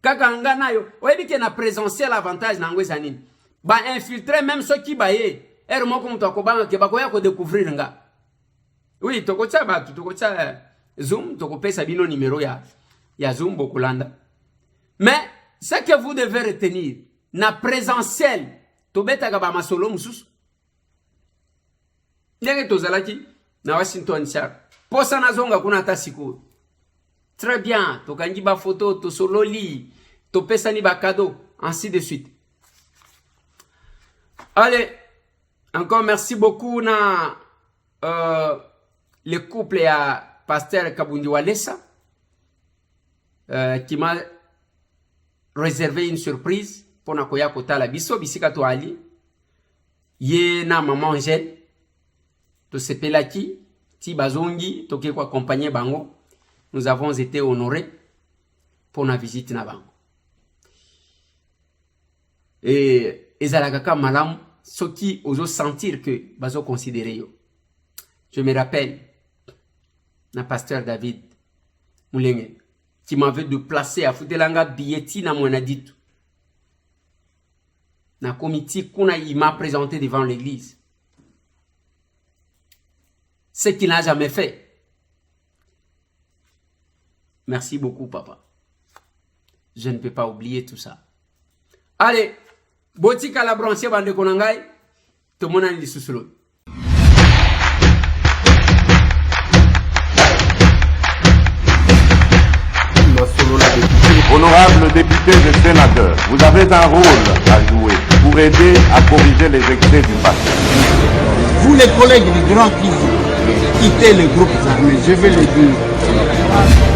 Kaka ngana yo, oyebi na présentiel avantage na ngwe zanini. Ba infiltrer même ceux qui baye. Er moko muto akobanga ke bakoya ko découvrir nga. Oui, tokotsa ba tokotsa Zoom, tokopesa bino numéro ya Zoom bokulanda. Mais ce que vous devez retenir, na présentiel, tobeta ka ba masolo mususu. Ndenge tozalaki na Washington Sharp. Posa na zonga kuna ta siku. Très bien, tokangi ba photo, to sololi, to pesani ba cadeau, ainsi de suite. Allez, encore merci beaucoup na le couple à Pasteur Kabundi Walesa. qui m'a réservé une surprise pour Nakoya Kota la biso bisika to ali ye na maman Angèle to sepelaki ti bazongi to ke ko accompagner bango. Nous avons été honorés pour la visite na bango. Et ezalaka malam soki ozo sentir que bazo considérer yo. Je me rappelle na pasteur David Moulenge qui m'avait déplacé à Futelanga Bieti na Mwenaditu. Na comité kuna il m'a présenté devant l'église. Ce qu'il n'a jamais fait. Merci beaucoup, papa. Je ne peux pas oublier tout ça. Allez, botika la branche bande konangai, to monani li susulo. Honorable député et sénateur, vous avez un rôle à jouer pour aider à corriger les excès du passé. Vous les collègues du Grand qui quittez le groupe armé, je vais le dire.